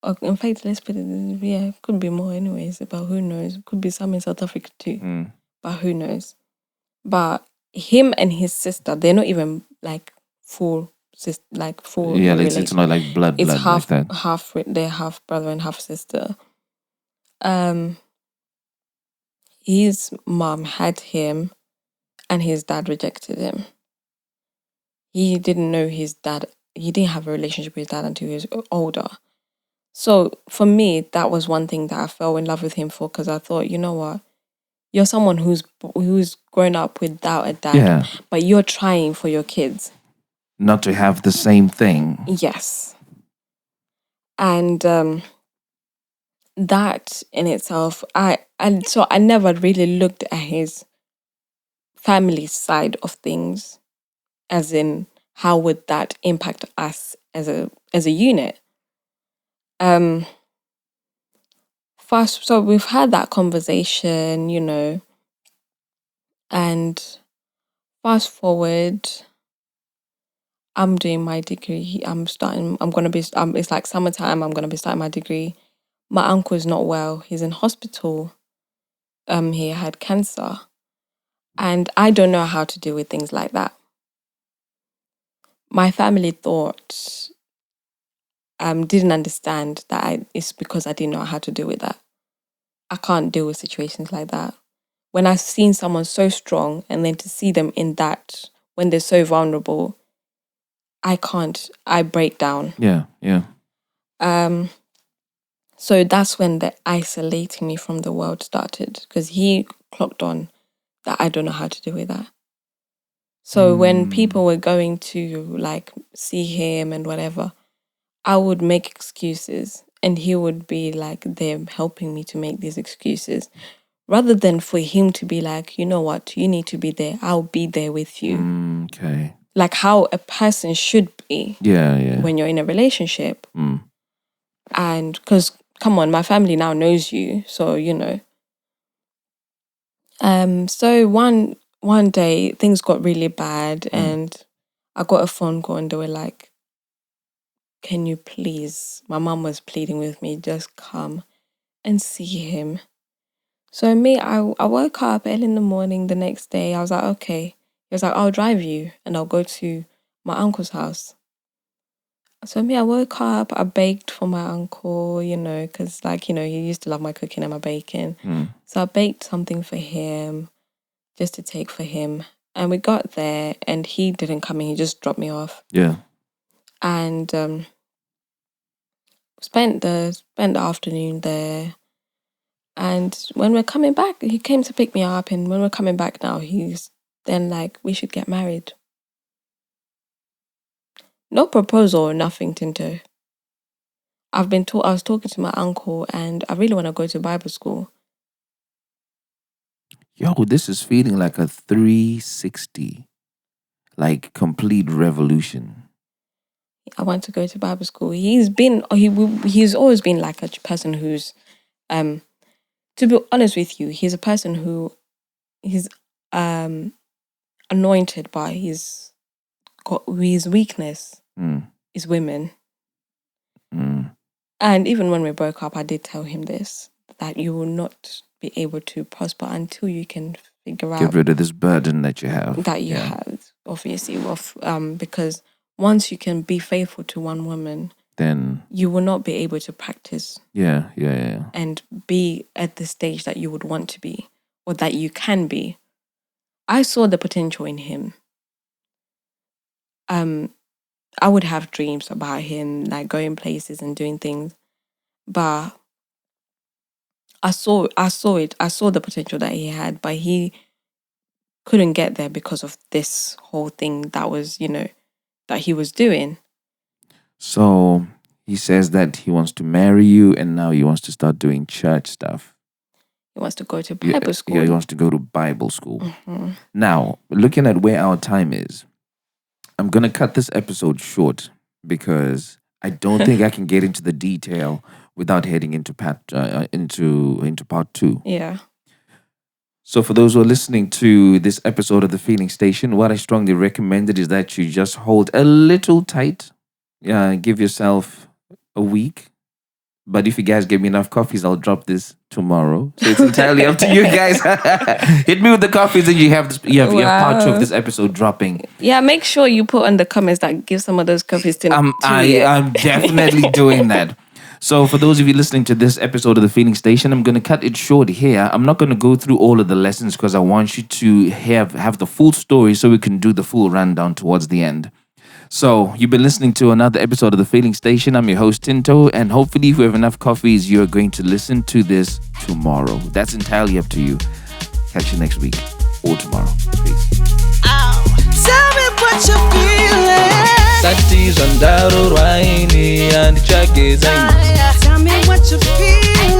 Speaker 5: Or in fact, let's put it, it could be more anyways, but who knows? It could be some in South Africa too, but who knows? But him and his sister, they're not even like full full.
Speaker 4: Yeah, it's not like blood
Speaker 5: It's
Speaker 4: like that.
Speaker 5: they're half brother and half sister. His mom had him, and his dad rejected him. He didn't know his dad. He didn't have a relationship with his dad until he was older. So for me, that was one thing that I fell in love with him for, because I thought, you know what, you're someone who's grown up without a dad, but you're trying for your kids
Speaker 4: not to have the same thing.
Speaker 5: Yes, and that in itself, I never really looked at his family side of things, as in how would that impact us as a unit. So we've had that conversation, and fast forward, I'm doing my degree. It's like summertime, I'm gonna be starting my degree. My uncle is not well. He's in hospital. He had cancer. And I don't know how to deal with things like that. My family didn't understand that it's because I didn't know how to deal with that. I can't deal with situations like that. When I've seen someone so strong, and then to see them in that, when they're so vulnerable, I can't. I break down.
Speaker 4: Yeah.
Speaker 5: So that's when the isolating me from the world started, because he clocked on that I don't know how to deal with that. So when people were going to like see him and whatever, I would make excuses. and he would be like there helping me to make these excuses. Rather than for him to be like, you know what, you need to be there. I'll be there with you.
Speaker 4: Okay.
Speaker 5: Like how a person should be
Speaker 4: Yeah.
Speaker 5: when you're in a relationship. And because, come on, my family now knows you. So, you know. So one day things got really bad and I got a phone call and they were like, can you please, my mom was pleading with me, just come and see him. So I woke up early in the morning the next day. I was like, okay. He was like, I'll drive you and I'll go to my uncle's house. So I woke up, I baked for my uncle, you know, because like, you know, he used to love my cooking and my baking. So I baked something for him just to take for him. And we got there and he didn't come in, he just dropped me off.
Speaker 4: Yeah.
Speaker 5: And spent the afternoon there. And when we're coming back, he came to pick me up. And when we're coming back now, he's then like, we should get married. No proposal or nothing, Tinto. I was talking to my uncle and I really want to go to Bible school.
Speaker 4: Yo, this is feeling like a 360. Like complete revolution.
Speaker 5: I want to go to Bible school. He's always been like a person who's, to be honest with you, he's a person who he's anointed by his weakness is women. And even when we broke up, I did tell him this, that you will not be able to prosper until you can figure out.
Speaker 4: Get rid of this burden that you have.
Speaker 5: That you have, obviously. Because once you can be faithful to one woman,
Speaker 4: then
Speaker 5: you will not be able to practice.
Speaker 4: Yeah.
Speaker 5: And be at the stage that you would want to be or that you can be. I saw the potential in him. I would have dreams about him, like going places and doing things. But I saw it. I saw the potential that he had, but he couldn't get there because of this whole thing that was, you know, that he was doing.
Speaker 4: So he says that he wants to marry you and now he wants to start doing church stuff.
Speaker 5: He wants to go to Bible school.
Speaker 4: Yeah, he wants to go to Bible school. Now, looking at where our time is, I'm going to cut this episode short because I don't think I can get into the detail without heading into part 2.
Speaker 5: Yeah.
Speaker 4: So for those who are listening to this episode of The Feeling Station, what I strongly recommend is that you just hold a little tight. Give yourself a week. But if you guys give me enough coffees, I'll drop this tomorrow. So it's entirely up to you guys. Hit me with the coffees and you have part 2 of this episode dropping.
Speaker 5: Yeah, make sure you put on the comments that give some of those coffees to
Speaker 4: I'm definitely doing that. So for those of you listening to this episode of The Feeling Station, I'm going to cut it short here. I'm not going to go through all of the lessons because I want you to have the full story so we can do the full rundown towards the end. So, you've been listening to another episode of The Feeling Station. I'm your host, Tinto, and hopefully if you have enough coffees, you're going to listen to this tomorrow. That's entirely up to you. Catch you next week or tomorrow. Peace.
Speaker 1: Tell me what you're feeling. Tell me what you're feeling.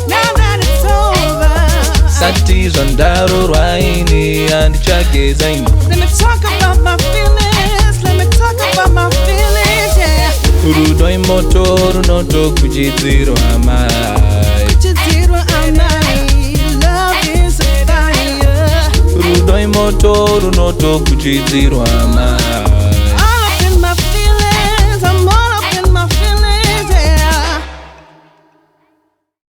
Speaker 1: Now that it's over. Let me talk about my feelings. My feelings, yeah.
Speaker 3: Rudoi motor noto kujidziro amai.
Speaker 1: Love is a fire.
Speaker 3: Rudoi motor noto kujidziro amai.